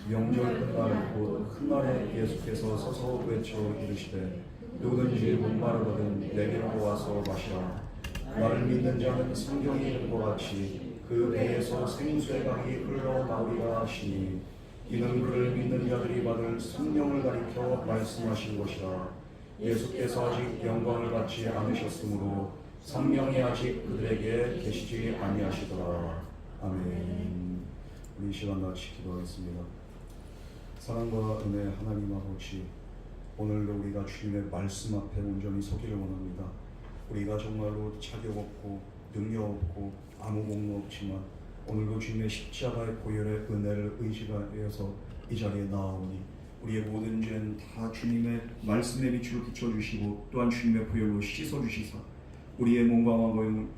명절 끝날 곧 큰날에 예수께서 서서 외쳐 이르시되 누구든지 목마르거든 내게로 와서 마시라. 나를 믿는 자는 성경이 이른 것 같이 그 배에서 생수의 강이 흘러나오리라 하시니 이는 그를 믿는 자들이 받을 성령을 가리켜 말씀하신 것이라. 예수께서 아직 영광을 받지 않으셨으므로 성령이 아직 그들에게 계시지 아니하시더라. 아멘. 우리 이 시간 같이 기도하겠습니다. 사랑과 은혜 하나님 아버지, 오늘도 우리가 주님의 말씀 앞에 온전히 서기를 원합니다. 우리가 정말로 자격 없고 능력 없고 아무 공로 없지만 오늘도 주님의 십자가의 보혈의 은혜를 의지하여서 이 자리에 나아오니 우리의 모든 죄는 다 주님의 말씀에 빛으로 비춰주시고 또한 주님의 보혈로 씻어주시사 우리의 몸과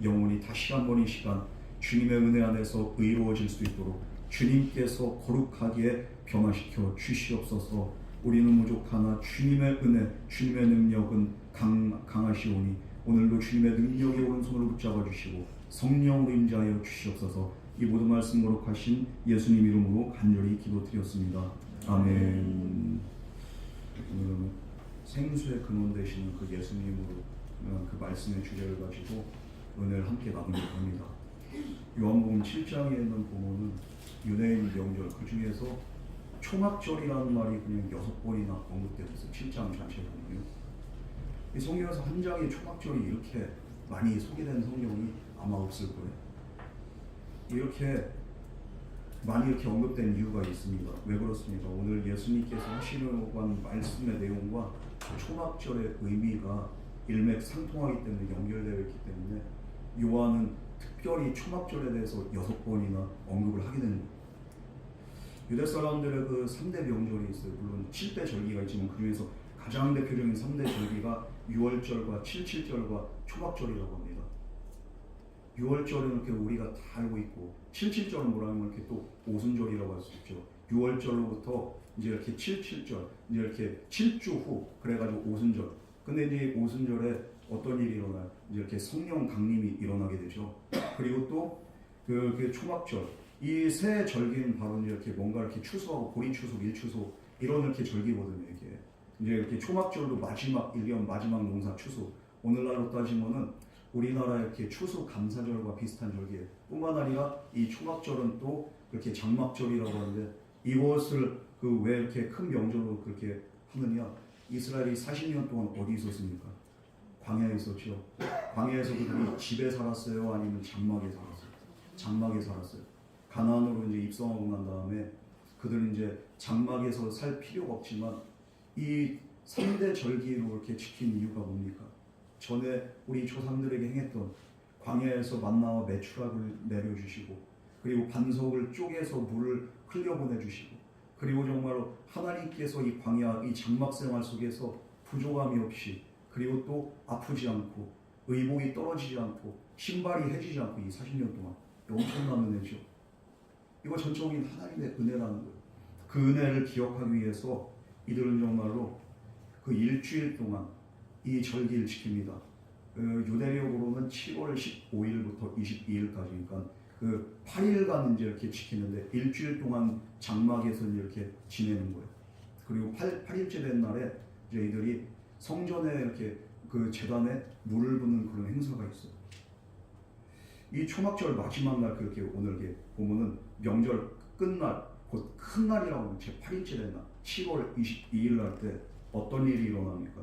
영혼이 다시 한번 이 시간 주님의 은혜 안에서 의로워질 수 있도록 주님께서 거룩하게 변화시켜 주시옵소서. 우리는 부족하나 주님의 은혜, 주님의 능력은 강하시오니 오늘도 주님의 능력의 오른손으로 붙잡아 주시고 성령으로 임재하여 주시옵소서. 이 모든 말씀 거룩하신 예수님 이름으로 간절히 기도드렸습니다. 아멘. 생수의 근원 되시는 그 예수님으로 그 말씀의 주제를 가지고 은혜를 함께 나누려고 합니다. 요한복음 7장에 있는 부분은 유대인 명절, 그 중에서 초막절이라는 말이 그냥 6번이나 언급되고 있어요. 7장 전체에 보면요. 이 성경에서 한 장에 초막절이 이렇게 많이 소개된 성경이 아마 없을 거예요. 이렇게 많이 이렇게 언급된 이유가 있습니다. 왜 그렇습니까? 오늘 예수님께서 하시려고 하는 말씀의 내용과 초막절의 의미가 일맥상통하기 때문에 연결되어 있기 때문에 요한은 특별히 초막절에 대해서 6번이나 언급을 하게 되는 거예요. 유대 사람들의 그 3대 명절이 있어요. 물론 7대 절기가 있지만 그 중에서 가장 대표적인 3대 절기가 6월절과 7.7절과 초막절이라고 합니다. 6월절은 이렇게 우리가 다 알고 있고 7.7절은 뭐라면 이렇게 또 오순절이라고 할 수 있죠. 6월절로부터 이제 이렇게 7.7절, 이제 이렇게 7주 후 그래가지고 오순절. 근데 이제 오순절에 어떤 일이 일어나요? 이제 이렇게 성령 강림이 일어나게 되죠. 그리고 또 그 초막절, 이 세 절기는 바로 이렇게 뭔가 이렇게 추수하고 보리 추수, 일 추수 이런 이렇게 절기거든요. 이게 이제 이렇게 초막절도 마지막 1년 마지막 농사 추수. 오늘날로 따지면은 우리나라 이렇게 추수 감사절과 비슷한 절기예요. 뿐만 아니라 이 초막절은 또 그렇게 장막절이라고 하는데 이것을 그 왜 이렇게 큰 명절로 그렇게 하느냐? 이스라엘이 40년 동안 어디 있었습니까? 광야에 있었죠. 광야에서 그들이 집에 살았어요? 아니면 장막에 살았어요? 장막에 살았어요. 가나안으로 이제 입성하고 난 다음에 그들은 이제 장막에서 살 필요가 없지만 이 3대 절기로 이렇게 지킨 이유가 뭡니까? 전에 우리 조상들에게 행했던 광야에서 만나와 메추라를 내려주시고 그리고 반석을 쪼개서 물을 흘려보내주시고 그리고 정말로 하나님께서 이 광야, 이 장막 생활 속에서 부족함이 없이 그리고 또 아프지 않고 의복이 떨어지지 않고 신발이 해지지 않고 이 40년 동안 엄청난 은혜죠. 이거 전적인 하나님의 은혜라는 거예요. 그 은혜를 기억하기 위해서 이들은 정말로 그 일주일 동안 이 절기를 지킵니다. 유대력으로는 7월 15일부터 22일까지니까 그 8일간 이제 이렇게 지키는데 일주일 동안 장막에서 이렇게 지내는 거예요. 그리고 8일째 된 날에 이제 이들이 성전에 이렇게 그 제단에 물을 붓는 그런 행사가 있어요. 이 초막절 마지막 날 그렇게 오늘 이렇게 보면은 명절 끝날 곧 큰 날이라고 하면 제 8일째 된 날 7월 22일 날 때 어떤 일이 일어납니까?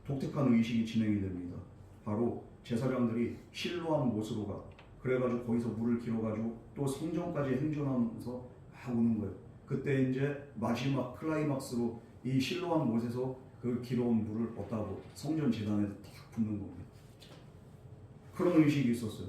독특한 의식이 진행이 됩니다. 바로 제사장들이 실로암 못으로 가 그래가지고 거기서 물을 길어가지고 또 성전까지 행전하면서 막 오는 거예요. 그때 이제 마지막 클라이막스로 이 실로암 못에서 그 길어온 물을 얻다고 성전 제단에 탁 붓는 겁니다. 그런 의식이 있었어요.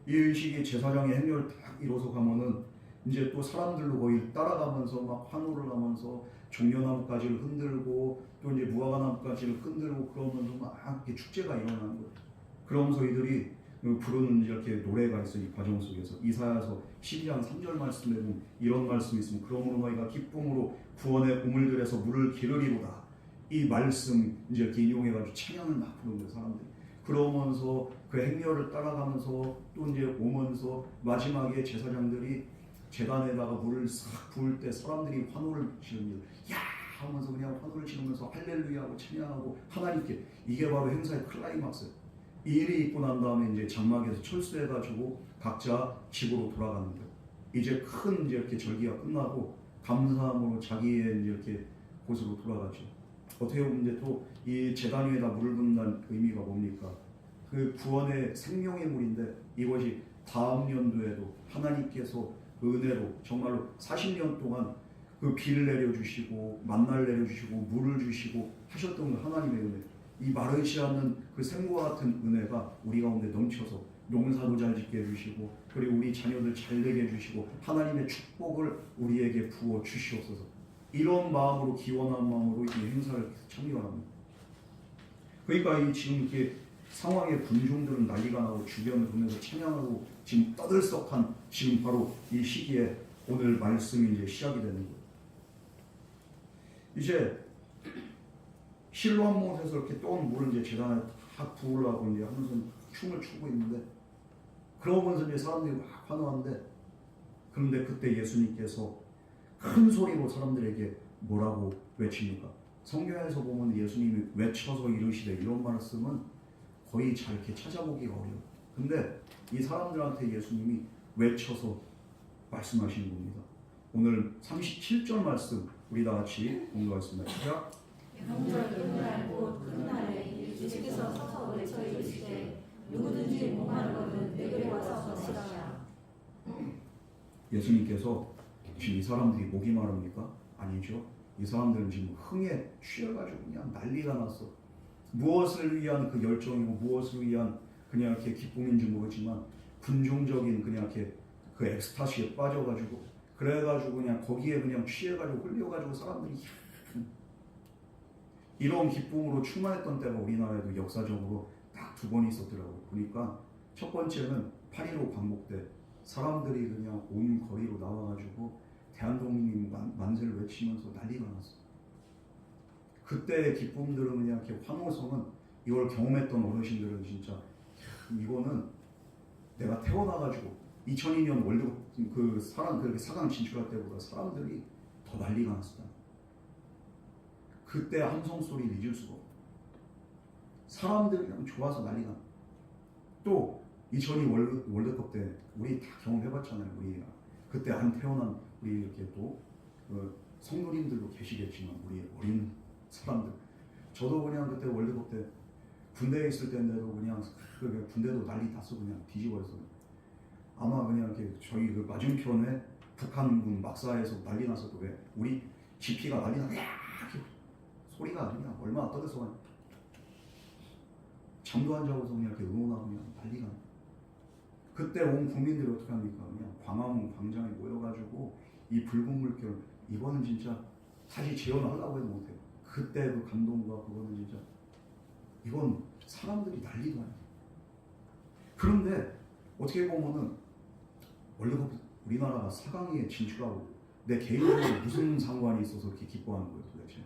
이 의식이 제사장의 행렬을 딱 이뤄서 가면은 이제 또 사람들로 거의 따라가면서 막 환호를 하면서 종려나무까지를 흔들고 또 이제 무화과나무까지를 흔들고 그러면서 막 이렇게 축제가 일어나는 거예요. 그러면서 이들이 부르는 이렇게 노래가 있어요. 이 과정 속에서 이사야서 12장 3절 말씀에 보면 이런 말씀이 있습니다. 그러므로 너희가 기쁨으로 구원의 우물들에서 물을 기르리로다. 이 말씀 이제 이렇게 인용해가지고 찬양을 막 부르는 거예요. 사람들이. 그러면서 그 행렬을 따라가면서 또 이제 오면서 마지막에 제사장들이 제단에다가 물을 싹 부을 때 사람들이 환호를 지릅니다. 야 하면서 그냥 환호를 지르면서 할렐루야하고 찬양하고 하나님께, 이게 바로 행사의 클라이막스예요. 이 일이 있고 난 다음에 이제 장막에서 철수해가지고 각자 집으로 돌아가는 거예요. 이제 큰 이제 이렇게 절기가 끝나고 감사함으로 자기의 이제 이렇게 곳으로 돌아가죠. 어떻게 보면 이제 또 이 제단 위에다 물을 붓는다는 의미가 뭡니까? 그 구원의 생명의 물인데 이것이 다음 연도에도 하나님께서 은혜로 정말로 40년 동안 그 비를 내려주시고 만나를 내려주시고 물을 주시고 하셨던 그 하나님의 은혜, 이 마르지 않는 그 샘과 같은 은혜가 우리 가운데 넘쳐서 농사도 잘 짓게 해주시고, 그리고 우리 자녀들 잘 되게 해주시고 하나님의 축복을 우리에게 부어 주시옵소서. 이런 마음으로, 기원한 마음으로 이 행사를 참여합니다. 그러니까 이 지금 이렇게 상황에 군중들은 난리가 나고 주변을 보면서 찬양하고 지금 떠들썩한 지금 바로 이 시기에 오늘 말씀이 이제 시작이 되는 거예요. 이제 실로암 못에서 이렇게 떠온 물을 이제 제단에 다 부으려고 이제 하면서 춤을 추고 있는데, 그러면서 이제 사람들이 막 환호하는데, 그런데 그때 예수님께서 큰 소리로 사람들에게 뭐라고 외칩니까? 성경에서 보면 예수님이 외쳐서 이르시되 이런 말씀은 거의 잘 이렇게 찾아보기가 어려워요. 근데 이 사람들한테 예수님이 외쳐서 말씀하시는 겁니다. 오늘 37절 말씀 우리 다 같이 공부하겠습니다. 시작. 명절 끝날 곧 끝날에 주께서 서서 외쳐 이르시되 누구든지 목마르거든 내게 와서 마시라. 예수님께서 지금 이 사람들이 목이 마릅니까? 아니죠. 이 사람들은 지금 흥에 취해가지고 그냥 난리가 났어. 무엇을 위한 그 열정이고 무엇을 위한 그냥 이렇게 기쁨인지 모르지만 군중적인 그냥 이렇게 그 엑스타시에 빠져가지고, 그래가지고 그냥 거기에 그냥 취해가지고 흘려가지고 사람들이 이런 기쁨으로 충만했던 때가 우리나라에도 역사적으로 딱 두 번 있었더라고요. 그러니까 첫 번째는 8.15 광복 때 사람들이 그냥 온 거리로 나와가지고 대한독립 만세를 외치면서 난리가 났어. 그때의 기쁨들은 그냥 이렇게 환호성은, 이걸 경험했던 어르신들은 진짜 이거는 내가 태어나가지고 2002년 월드컵 그 그렇게 4강 진출할 때보다 사람들이 더 난리가 났었다. 그때 함성 소리를 잊을 수가 없어. 사람들이 그냥 좋아서 난리가 났어. 또 2002 월드컵 때 우리 다 경험해봤잖아요. 우리 그때 안 태어난 우리 이렇게 또 성도님들도 계시겠지만 우리 어린 사람들, 저도 그냥 그때 월드컵 때 군대에 있을 때인데도 그냥 군대도 난리 났어. 그냥 뒤집어서 아마 그냥 이렇게 저희 그 맞은편에 북한군 막사에서 난리 났어도 왜 우리 GP가 난리 나서 소리가 그냥 얼마나 떠들썩하냐. 잠도 안 자고서 그냥 이렇게 응원하고 그냥 난리가 나. 그때 온 국민들이 어떻게 합니까? 그냥 광화문 광장에 모여가지고 이 붉은 물결, 이거는 진짜 다시 재현하려고 해도 못해요. 그때 그 감동과 그거는 진짜, 이건 사람들이 난리도 아니에요. 그런데 어떻게 보면은 월드컵 우리나라가 4강에 진출하고 내 개인적으로 무슨 상관이 있어서 그렇게 기뻐하는 거예요 도대체?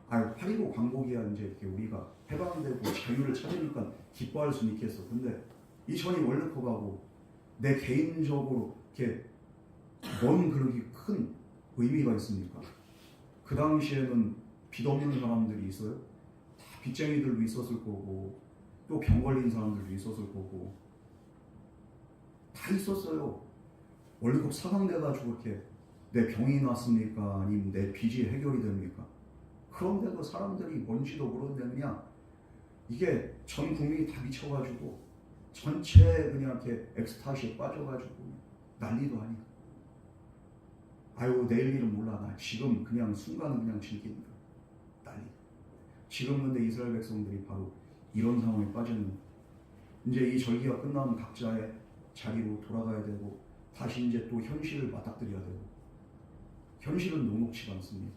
8.15 광복이야 이제 이렇게 우리가 해방되고 자유를 찾으니까 기뻐할 수는 있겠어. 근데 2002 월드컵하고 내 개인적으로 이렇게 뭔 그렇게 큰 의미가 있습니까? 그 당시에는 빚 없는 사람들이 있어요. 다 빚쟁이들도 있었을 거고, 또 병 걸린 사람들도 있었을 거고, 다 있었어요. 월드컵 4강 돼가지고 이렇게 내 병이 났습니까? 아니면 내 빚이 해결이 됩니까? 그런데도 사람들이 뭔지도 모르는데 그냥 이게 전 국민이 다 미쳐가지고 전체 그냥 이렇게 엑스타시에 빠져가지고 난리도 아니야. 아유 내일 일은 몰라. 나 지금 그냥 순간은 그냥 즐기는 거야. 난리. 지금 근데 이스라엘 백성들이 바로 이런 상황에 빠졌는, 이제 이 절기가 끝나면 각자의 자리로 돌아가야 되고 다시 이제 또 현실을 맞닥뜨려야 되고, 현실은 녹록치가 않습니다.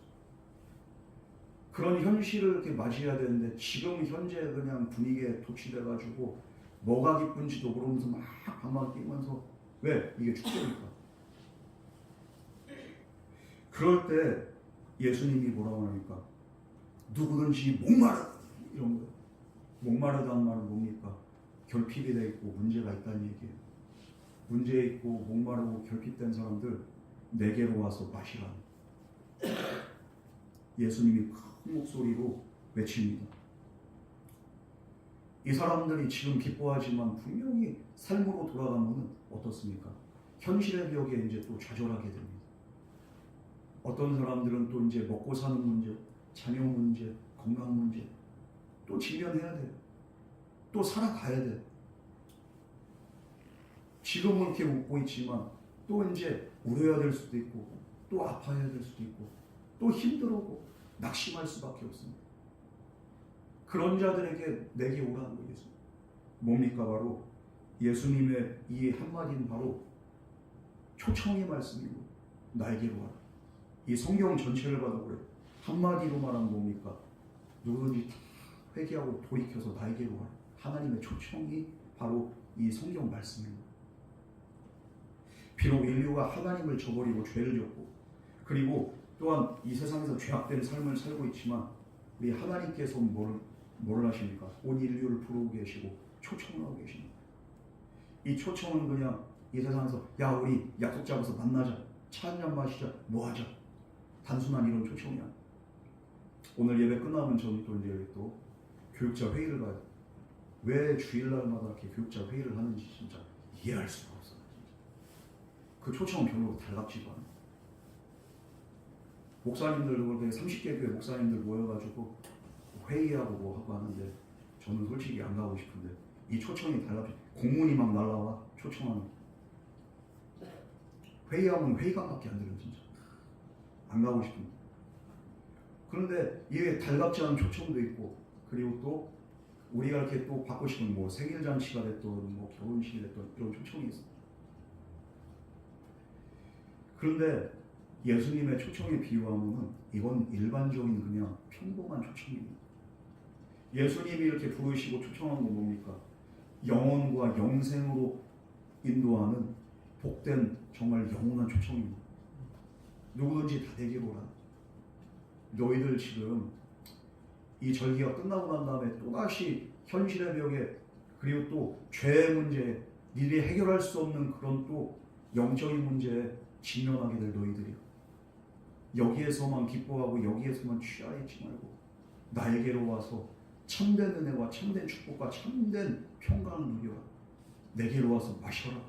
그런 현실을 이렇게 맞이해야 되는데 지금 현재 그냥 분위기에 도취돼가지고 뭐가 기쁜지도 모르면서 막 방방 뛰면서, 왜? 이게 축제니까. 그럴 때 예수님이 뭐라고 하니까 누구든지 목마르다 이런 거예요. 목마르다는 말은 뭡니까? 결핍이 돼 있고 문제가 있다는 얘기예요. 문제 있고 목마르고 결핍된 사람들 내게로 와서 마시라. 예수님이 큰 목소리로 외칩니다. 이 사람들이 지금 기뻐하지만 분명히 삶으로 돌아가면 어떻습니까? 현실의 벽에 이제 또 좌절하게 됩니다. 어떤 사람들은 또 이제 먹고 사는 문제, 자녀 문제, 건강 문제 또 직면해야 돼요. 또 살아가야 돼요. 지금은 이렇게 웃고 있지만 또 이제 울어야 될 수도 있고 또 아파야 될 수도 있고 또 힘들고 낙심할 수밖에 없습니다. 그런 자들에게 내게 오라는 거예요. 뭡니까? 바로 예수님의 이 한마디는 바로 초청의 말씀이고 나에게로 와라. 이 성경 전체를 봐도 그래. 한마디로 말하면 뭡니까? 누구든지 다 회개하고 돌이켜서 나에게로 와라. 하나님의 초청이 바로 이 성경 말씀입니다. 비록 인류가 하나님을 저버리고 죄를 졌고 그리고 또한 이 세상에서 죄악된 삶을 살고 있지만 우리 하나님께서 뭐를 하십니까? 온 인류를 부르고 계시고 초청을 하고 계십니다. 이 초청은 그냥 이 세상에서 야 우리 약속 잡아서 만나자, 차 한잔 마시자, 뭐 하자, 단순한 이런 초청이 아니에요. 오늘 예배 끝나면 저는 또 이제 또 교육자 회의를 가요. 왜 주일날마다 이렇게 교육자 회의를 하는지 진짜 이해할 수가 없어요. 그 초청은 별로 달갑지도 않아요. 목사님들, 그렇게 30개 교회 목사님들 모여가지고 회의하고 뭐 하고 하는데 저는 솔직히 안 가고 싶은데 이 초청이 달갑지. 공문이 막 날라와 초청하는. 회의하면 회의감밖에 안 들어요. 진짜 안 가고 싶은데. 그런데 이게 달갑지 않은 초청도 있고 그리고 또 우리가 이렇게 또 받고 싶은 뭐 생일잔치가 됐던 뭐 결혼식이 됐던 이런 초청이 있어요. 그런데 예수님의 초청에 비유하면 이건 일반적인 그냥 평범한 초청입니다. 예수님이 이렇게 부르시고 초청한 건 뭡니까? 영혼과 영생으로 인도하는 복된 정말 영원한 초청입니다. 누구든지 다 내게로 오라. 너희들 지금 이 절기가 끝나고 난 다음에 또다시 현실의 벽에 그리고 또 죄의 문제에 니들이 해결할 수 없는 그런 또 영적인 문제에 직면하게 될 너희들이요. 여기에서만 기뻐하고 여기에서만 취하있지 말고 나에게로 와서 참된 은혜와 참된 축복과 참된 평강을 누려라. 내게로 와서 마셔라.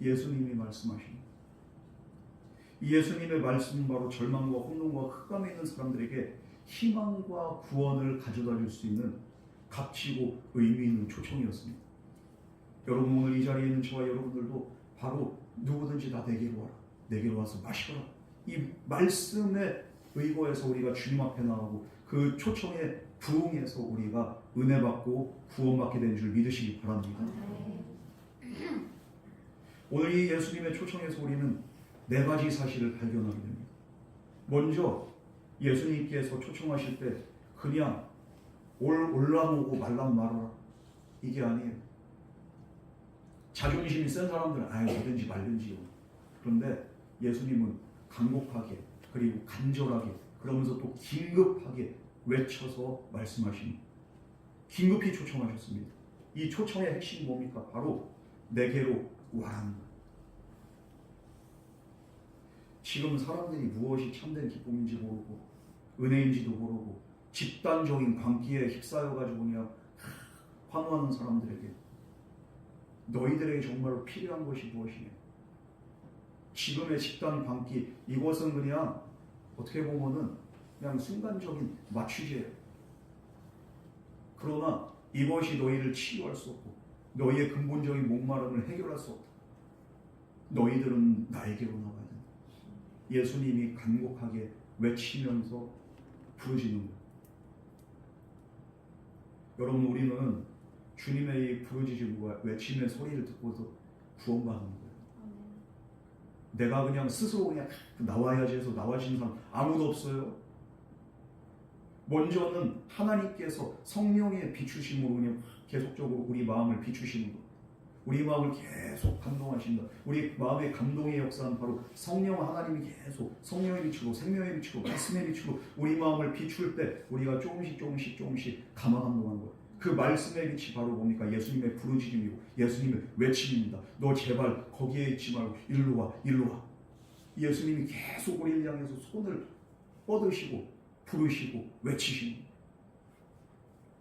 예수님이 말씀하십니다. 이 예수님의 말씀은 바로 절망과 혼돈과 흑감에 있는 사람들에게 희망과 구원을 가져다 줄 수 있는 값지고 의미 있는 초청이었습니다. 여러분 오늘 이 자리에 있는 저와 여러분들도 바로 누구든지 다 내게로 와라. 내게로 와서 마셔라. 이 말씀에 의거해서 우리가 주님 앞에 나가고 그 초청에 부응해서 우리가 은혜 받고 구원받게 된 줄 믿으시기 바랍니다. 오늘 이 예수님의 초청에서 우리는 네 가지 사실을 발견하게 됩니다. 먼저 예수님께서 초청하실 때 그냥 올라오고 말랑 말아라 이게 아니에요. 자존심이 센 사람들은 뭐든지 말든지요. 그런데 예수님은 간곡하게 그리고 간절하게 그러면서 또 긴급하게 외쳐서 말씀하십니다. 긴급히 초청하셨습니다. 이 초청의 핵심이 뭡니까? 바로 내게로 와라는 거예요. 지금 사람들이 무엇이 참된 기쁨인지 모르고 은혜인지도 모르고 집단적인 광기에 휩싸여가지고 그냥 환호하는 사람들에게 너희들에게 정말로 필요한 것이 무엇이냐? 지금의 집단 광기 이것은 그냥 어떻게 보면은 그냥 순간적인 마취제예요. 그러나 이것이 너희를 치유할 수 없고 너희의 근본적인 목마름을 해결할 수 없다. 너희들은 나에게로 나와야 된다. 예수님이 간곡하게 외치면서 부르시는 거예요. 여러분 우리는 주님의 이 부르짖음과 외침의 소리를 듣고서 구원받는 거예요. 내가 그냥 스스로 그냥 나와야지 해서 나와지는 사람 아무도 없어요. 먼저는 하나님께서 성령의 비추심으로 그냥 계속적으로 우리 마음을 비추시는 것. 우리 마음을 계속 감동하신다. 우리 마음의 감동의 역사는 바로 성령 하나님이 계속 성령에 비추고 생명에 비추고 말씀에 비추고 우리 마음을 비출 때 우리가 조금씩 가만 감동하는 거예요. 그 말씀의 빛이 바로 뭡니까? 예수님의 부르짖음이고 예수님의 외침입니다. 너 제발 거기에 있지 말고 일로 와, 일로 와. 예수님이 계속 우리를 향해서 손을 뻗으시고 부르시고 외치십니다.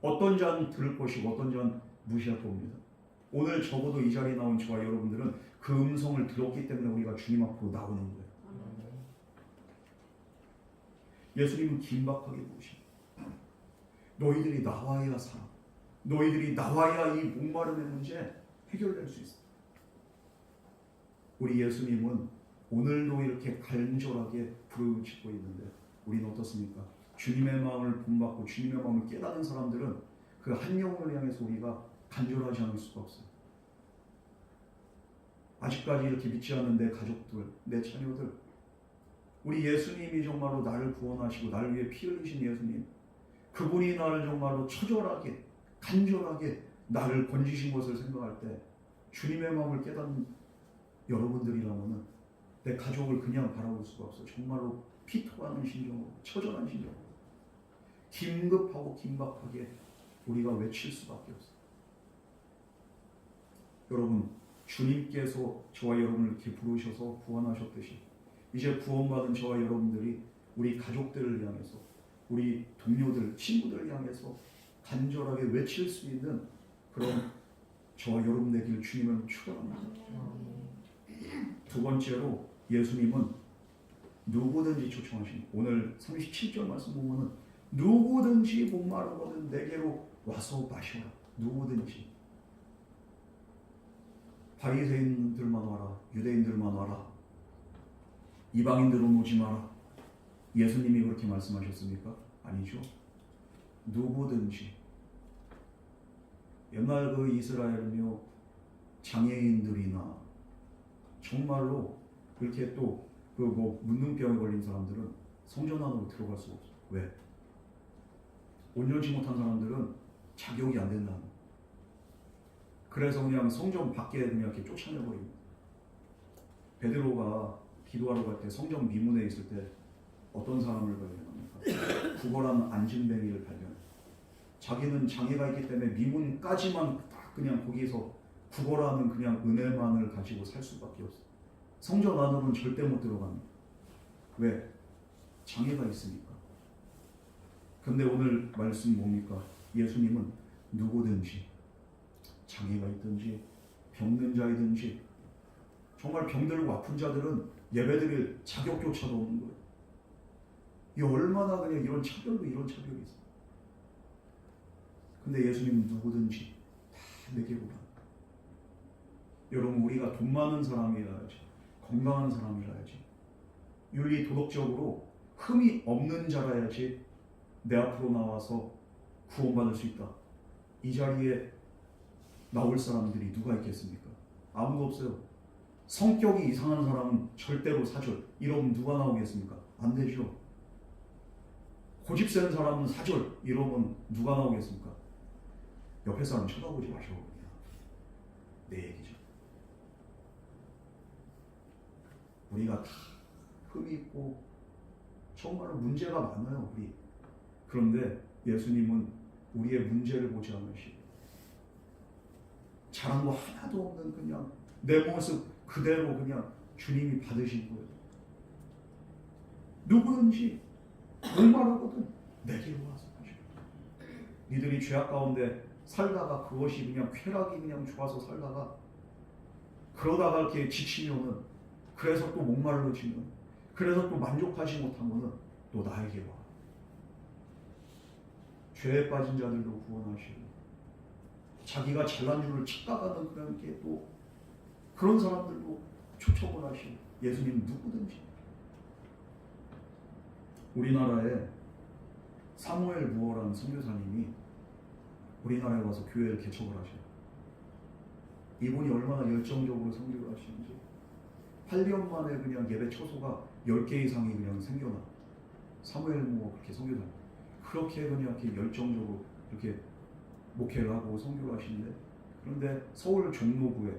어떤 자는 들을 것이고 어떤 자는 무시할 겁니다. 오늘 적어도 이 자리에 나온 저와 여러분들은 그 음성을 들었기 때문에 우리가 주님 앞으로 나오는 거예요. 예수님은 긴박하게 보십니다. 너희들이 나와야 살아. 너희들이 나와야 이 목마름의 문제 해결될 수 있어. 우리 예수님은 오늘도 이렇게 간절하게 부르짖고 있는데 우리는 어떻습니까? 주님의 마음을 본받고 주님의 마음을 깨닫는 사람들은 그 한 영혼을 향해서 우리가 간절하지 않을 수가 없어요. 아직까지 이렇게 믿지 않는 내 가족들, 내 자녀들, 우리 예수님이 정말로 나를 구원하시고 나를 위해 피 흘리신 예수님, 그분이 나를 정말로 처절하게 간절하게 나를 건지신 것을 생각할 때 주님의 마음을 깨닫는 여러분들이라면 내 가족을 그냥 바라볼 수가 없어. 정말로 피토하는 심정으로, 처절한 심정으로, 긴급하고 긴박하게 우리가 외칠 수밖에 없어요. 여러분, 주님께서 저와 여러분을 이렇게 부르셔서 구원하셨듯이 이제 구원받은 저와 여러분들이 우리 가족들을 향해서, 우리 동료들, 친구들을 향해서 간절하게 외칠 수 있는 그런 저와 여러분 되기를 주님은 축원합니다. 두 번째로 예수님은 누구든지 초청하신, 오늘 37절 말씀 보면은 누구든지 목마르거든 내게로 와서 마셔라. 누구든지. 바리새인들만 와라, 유대인들만 와라, 이방인들은 오지 마라. 예수님이 그렇게 말씀하셨습니까? 아니죠. 누구든지. 옛날 그 이스라엘이며 장애인들이나 정말로 이렇게 또 그 뭐 문둥병에 걸린 사람들은 성전 안으로 들어갈 수가 없어요. 왜? 온전치 못한 사람들은 자격이 안 된다는. 그래서 그냥 성전 밖에 그냥 이렇게 쫓아내버립니다. 베드로가 기도하러 갈 때 성전 미문에 있을 때 어떤 사람을 발견합니까? 구걸한 안진뱅이를 발견해요. 자기는 장애가 있기 때문에 미문까지만 딱 그냥 거기서 구걸하는 그냥 은혜만을 가지고 살 수밖에 없어요. 성전 안으로는 절대 못 들어갑니다. 왜? 장애가 있으니까. 근데 오늘 말씀 뭡니까? 예수님은 누구든지, 장애가 있든지 병든 자이든지, 정말 병들고 아픈 자들은 예배드릴 자격조차도 없는 거예요. 이 얼마나 그냥 이런 차별도 이런 차별이 있어요. 근데 예수님은 누구든지 다 내게로 가. 여러분, 우리가 돈 많은 사람이라야지, 건강한 사람이라야지, 윤리 도덕적으로 흠이 없는 자라야지 내 앞으로 나와서 구원받을 수 있다. 이 자리에 나올 사람들이 누가 있겠습니까? 아무도 없어요. 성격이 이상한 사람은 절대로 사절, 이러면 누가 나오겠습니까? 안 되죠. 고집 센 사람은 사절, 이러면 누가 나오겠습니까? 옆에 사람 쳐다보지 마셔. 그냥 내 얘기죠. 우리가 다 흠이 있고 정말로 문제가 많아요. 우리. 그런데 예수님은 우리의 문제를 보지 않으시고 잘한 거 하나도 없는 그냥 내 모습 그대로 그냥 주님이 받으신 거예요. 누구든지 목마르거든 내게로 와서 마시라. 니들이 죄악 가운데 살다가 그것이 그냥 쾌락이 그냥 좋아서 살다가 그러다가 이렇게 지치면은, 그래서 또 목마르지면, 그래서 또 만족하지 못하면은 또 나에게 와. 죄에 빠진 자들도 구원하시고, 자기가 잘난 줄을 착각하는 그런 게 또 그런 사람들도 초청을 하시고, 예수님 누구든지. 우리나라에 사무엘 무어라는 선교사님이 우리나라에 와서 교회를 개척을 하셔요. 이분이 얼마나 열정적으로 선교를 하시는지 8년 만에 그냥 예배 처소가 10개 이상이 그냥 생겨나. 사무엘 무어 그렇게 선교사님. 그렇게 그냥 이렇게 열정적으로 이렇게 목회를 하고 선교를 하시는데, 그런데 서울 종로구에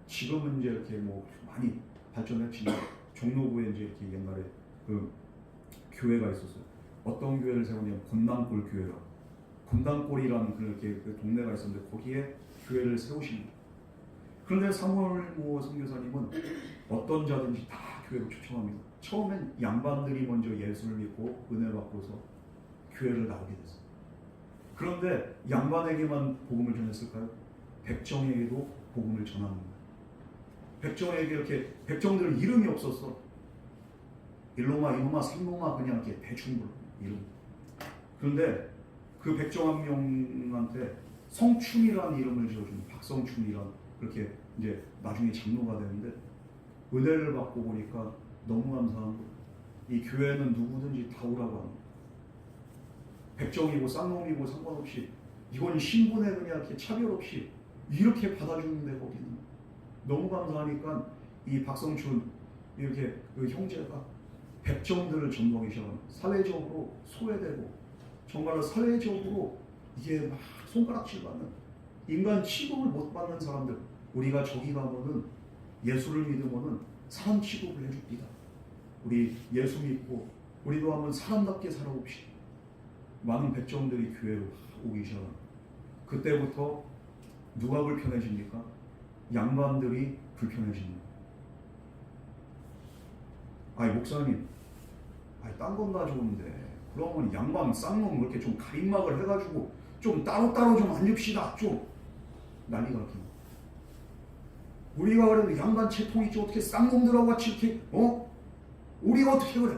지금은 이제 이렇게 뭐 많이 발전했지만 종로구에 이제 이렇게 옛날에 그 교회가 있었어요. 어떤 교회를 세우냐면 건남골 교회라고. 금단골이라는 그렇게 그 동네가 있었는데 거기에 교회를 세우십니다. 그런데 사무엘 모 선교사님은 어떤 자든지 다 교회로 초청합니다. 처음엔 양반들이 먼저 예수를 믿고 은혜 받고서 교회를 나오게 됐어요. 그런데 양반에게만 복음을 전했을까요? 백정에게도 복음을 전하는 거예요. 백정에게 이렇게 백정들 이름이 없었어. 일로마, 이노마, 삼노마 그냥 이렇게 대충 불러 이름. 그런데 그 백정 한 명한테 성춘이라는 이름을 지어준 박성춘이란 그렇게 이제 나중에 장로가 되는데 은혜를 받고 보니까 너무 감사한 거예요. 이 교회는 누구든지 다 오라고 합니다. 백정이고 쌍놈이고 상관없이 이건 신분에 그냥 이렇게 차별 없이 이렇게 받아주는데 거기는 너무 감사하니까 이 박성춘 이렇게 그 형제가 백정들을 전도하기 시작합니다. 사회적으로 소외되고 정말로 사회적으로 이게 막 손가락질 받는 인간 취급을 못 받는 사람들 우리가 저기 가면은 예수를 믿으면은 사람 취급을 해줍니다. 우리 예수 믿고 우리도 한번 사람답게 살아봅시다. 많은 백정들이 교회로 오기 시작합니다. 그때부터 누가 불편해집니까? 양반들이 불편해집니다. 아이 목사님, 아이 딴 건 다 좋은데 그러면 양반 쌍놈 이렇게 좀 가림막을 해가지고 좀 따로따로 좀 앉읍시다. 좀 난리가 났습니다. 우리가 그래도 양반 채통 있지 어떻게 쌍놈들하고 같이 이렇게 우리가 어떻게 그래?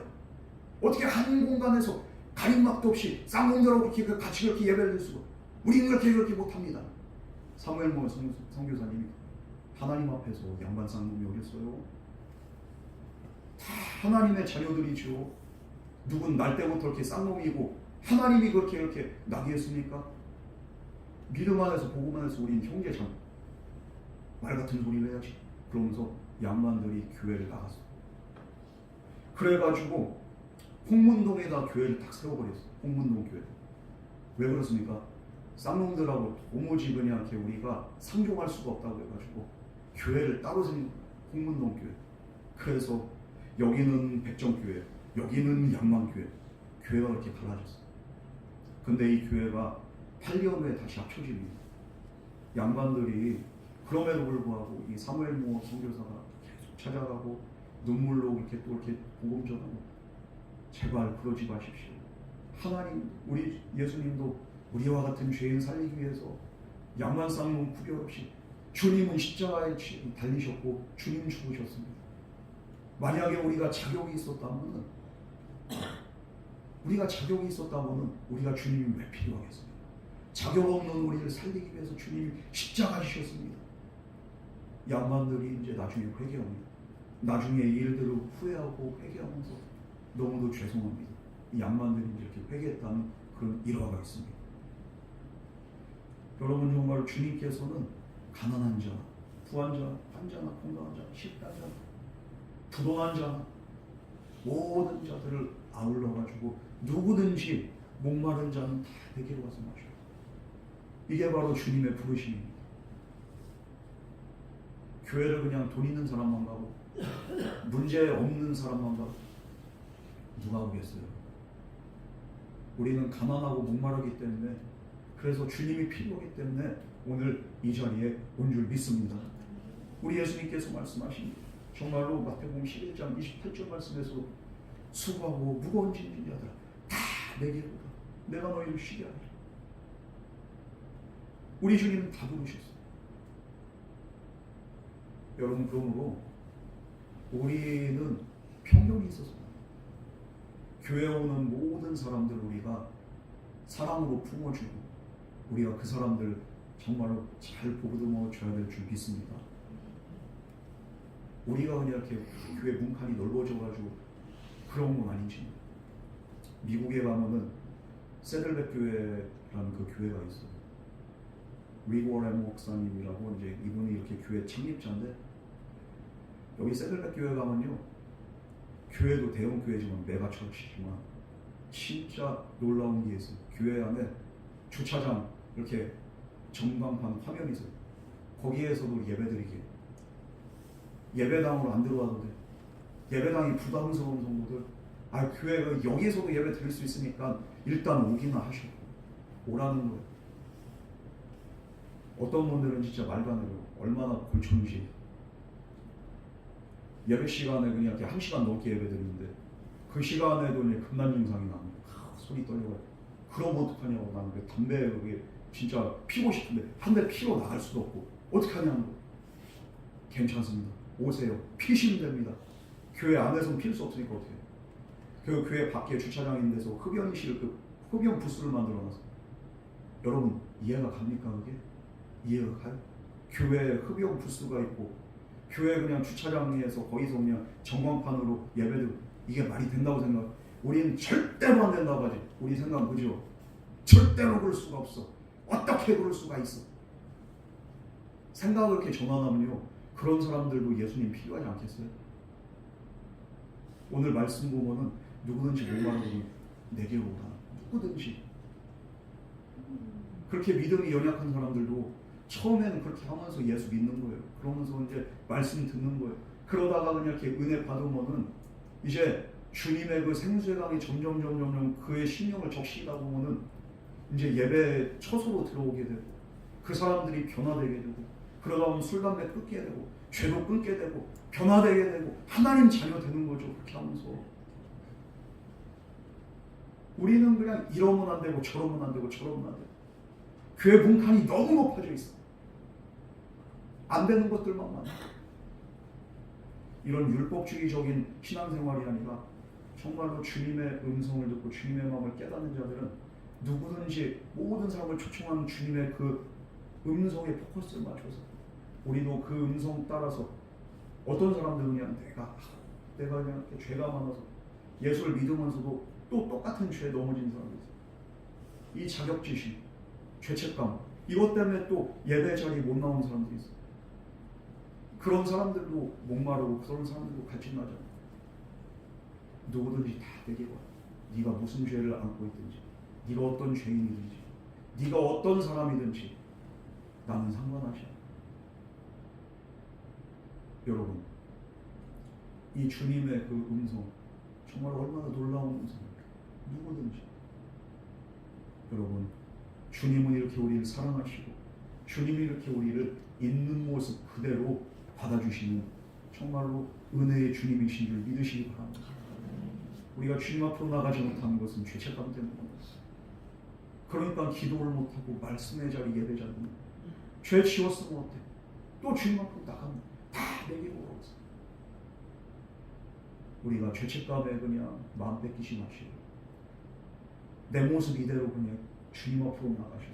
어떻게 한 공간에서 가림막도 없이 쌍놈들하고 이렇게 같이 그렇게 예배를 드릴 수가? 우리는 그렇게 못합니다. 사무엘 모 선교사님이 하나님 앞에서 양반 쌍놈이 어딨어요? 다 하나님의 자녀들이죠. 누군 날 때부터 이렇게 쌍놈이고 하나님이 그렇게 이렇게 나게 했습니까? 믿음 안에서 복음 안에서 우리는 형제잖아. 말 같은 소리를 해야지. 그러면서 양반들이 교회를 나갔어. 그래가지고 홍문동에다 교회를 딱 세워버렸어. 홍문동 교회. 왜 그렇습니까? 쌍놈들하고 도무지 그냥 이렇게 우리가 상종할 수가 없다고 해가지고 교회를 따로 세운 홍문동 교회. 그래서 여기는 백정교회, 여기는 양반교회. 교회가 그렇게 갈라졌어. 근데 이 교회가 8년 후에 다시 합쳐집니다. 양반들이 그럼에도 불구하고 이 사무엘 모 선교사가 계속 찾아가고 눈물로 이렇게 또 이렇게 복음 전하고 제발 그러지 마십시오. 하나님, 우리 예수님도 우리와 같은 죄인 살리기 위해서 양반 쌍놈 구별 없이 주님은 십자가에 달리셨고 주님 죽으셨습니다. 만약에 우리가 자격이 있었다면 우리가 주님이 왜 필요하겠습니까? 자격 없는 우리를 살리기 위해서 주님이 십자가 지셨습니다. 양반들이 이제 나중에 회개합니다. 나중에 일들을 후회하고 회개하면서 너무도 죄송합니다. 이 양반들이 이렇게 회개했다는 그런 일화가 있습니다. 여러분 정말 주님께서는 가난한 자, 부한 자, 환자나 건강한 자, 십단 자, 부도한 자 모든 자들을 아울러가지고 누구든지 목마른 자는 다 내게로 와서 마셔. 이게 바로 주님의 부르심입니다. 교회를 그냥 돈 있는 사람만 가고 문제 없는 사람만 가고 누가 오겠어요? 우리는 가난하고 목마르기 때문에 그래서 주님이 필요하기 때문에 오늘 이 자리에 온 줄 믿습니다. 우리 예수님께서 말씀하십니다. 정말로 마태복음 11장 28절 말씀에서 수고하고 무거운 짐진 자들아 다 내게로 가. 내가 너희를 쉬게 하리라. 우리 주님은 다 부르셨어요. 여러분 그러므로 우리는 편견이 있어서 교회에 오는 모든 사람들 우리가 사랑으로 품어주고 우리가 그 사람들 정말로 잘 보듬어 줘야 될 줄 믿습니다. 우리가 그냥 이렇게 교회 문칸이 넓어져가지고 그런 건 아닌지. 미국에 가면은 세들백 교회라는 그 교회가 있어요. 리고렘 목사님이라고 이제 이분이 이렇게 교회 창립자인데 여기 세들백 교회 가면요 교회도 대형 교회지만 메가처치지만 진짜 놀라운 게 있어요. 교회 안에 주차장 이렇게 전광판 화면이 있어요. 거기에서도 예배드리게 예배당으로 안 들어와도 돼. 예배당이 부담스러운 성도들 교회가 여기서도 예배 드릴 수 있으니까 일단 오기나 하셔. 오라는 거예요. 어떤 분들은 진짜 말도 안 해요. 얼마나 골쳤는지. 예배 시간에 그냥 이렇게 1시간 넘게 예배 드리는데 그 시간에도 이제 금단 증상이 나는 거예요. 손이 떨려요. 그러면 어떡하냐고. 나는 그 담배 그게 진짜 피고 싶은데 한 대 피로 나갈 수도 없고 어떡하냐는 거예요. 괜찮습니다. 오세요. 피시면 됩니다. 교회 안에서는 필 수 없으니까 어떻게 해요. 그 교회 밖에 주차장에 있는 데서 흡연실 그 흡연 부스를 만들어놨어요. 여러분 이해가 갑니까 그게? 이해가 가요? 교회에 흡연 부스가 있고 교회 그냥 주차장에서 거기서 그냥 전광판으로 예배드리고 이게 말이 된다고 생각해? 우리는 절대로 안 된다고 하지. 우리 생각 그죠? 절대로 그럴 수가 없어. 어떻게 그럴 수가 있어? 생각을 이렇게 전환하면요 그런 사람들도 예수님 필요하지 않겠어요? 오늘 말씀 보면은 누구든지 목마르거든 내게로 오라. 누구든지. 그렇게 믿음이 연약한 사람들도 처음에는 그렇게 하면서 예수 믿는 거예요. 그러면서 이제 말씀 듣는 거예요. 그러다가 그냥 이렇게 은혜 받으면은 이제 주님의 그 생수의 강이 점점 그의 심령을 적시다 보면은 이제 예배 처소로 들어오게 되고 그 사람들이 변화되게 되고 그러다 보면 술 담배 끊게 되고 죄도 끊게 되고 변화되게 되고 하나님 자녀 되는 거죠. 그렇게 하면서 우리는 그냥 이러면 안 되고 저러면 안 되고 저러면 안 되고 교회 분칸이 너무 높아져 있어. 안 되는 것들만 많아. 이런 율법주의적인 신앙생활이 아니라 정말로 주님의 음성을 듣고 주님의 마음을 깨닫는 자들은 누구든지 모든 사람을 초청하는 주님의 그 음성에 포커스를 맞춰서 우리도 그 음성 따라서 어떤 사람들은 그냥 내가 그냥 죄가 많아서 예수를 믿으면서도 또 똑같은 죄에 넘어진 사람이 있어요. 이 자격지심, 죄책감 이것 때문에 또 예배 자리에 못 나온 사람들이 있어요. 그런 사람들도 목마르고 그런 사람들도 갈증나잖아요. 누구든지 다 내게 와. 네가 무슨 죄를 안고 있든지 네가 어떤 죄인이든지 네가 어떤 사람이든지 나는 상관하지 않아. 여러분 이 주님의 그 음성 정말 얼마나 놀라운 음성입니까? 누구든지. 여러분 주님은 이렇게 우리를 사랑하시고 주님이 이렇게 우리를 있는 모습 그대로 받아주시는 정말로 은혜의 주님이신 줄 믿으시기 바랍니다. 우리가 주님 앞으로 나가지 못하는 것은 죄책감 때문입니다. 그러니까 기도를 못하고 말씀의 자리 예배 자리는 죄 지웠으면 어때? 또 주님 앞으로 나가면 다 내게 오라고. 우리가 죄책감에 그냥 마음 뺏기지 마시고 내 모습 이대로 그냥 주님 앞으로 나가셔서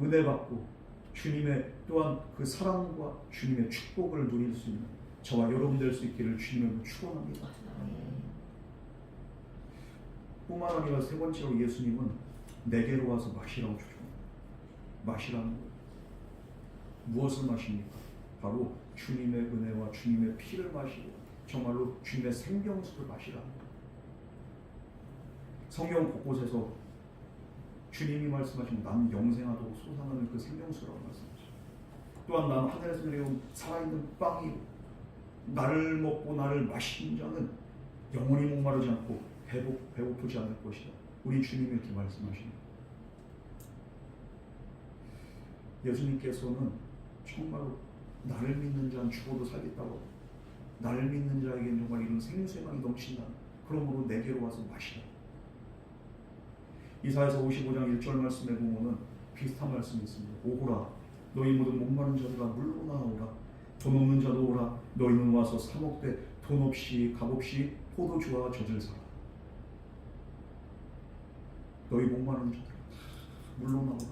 은혜 받고 주님의 또한 그 사랑과 주님의 축복을 누릴 수 있는 저와 여러분 될 수 있기를 주님을 축원합니다. 뿐만 아니라 세 번째로 예수님은 내게로 와서 마시라고 추천합니다. 마시라는 거예요. 무엇을 마십니까? 바로 주님의 은혜와 주님의 피를 마시고 정말로 주님의 생명수를 마시라는 거예요. 성경 곳곳에서 주님이 말씀하신 나는 영생하도록 솟아나는 그 생명수라고 말씀하시죠. 또한 나는 하늘에서 내려온 살아있는 빵이고 나를 먹고 나를 마시는 자는 영원히 목마르지 않고 배고프지 않을 것이다. 우리 주님이 이렇게 말씀하십니다. 예수님께서는 정말로 나를 믿는 자는 죽어도 살겠다고 나를 믿는 자에게는 정말 이런 생수의 강이 넘친다. 그러므로 내게로 와서 마시라. 이사야서 55장 1절 말씀에 보면은 비슷한 말씀이 있습니다. 오호라 너희 모든 목마른 자들아 물로 나오라. 돈 없는 자도 오라. 너희는 와서 사 먹되 돈 없이 값 없이 포도주와 젖을 사라. 너희 목마른 자들아 물로 나오라.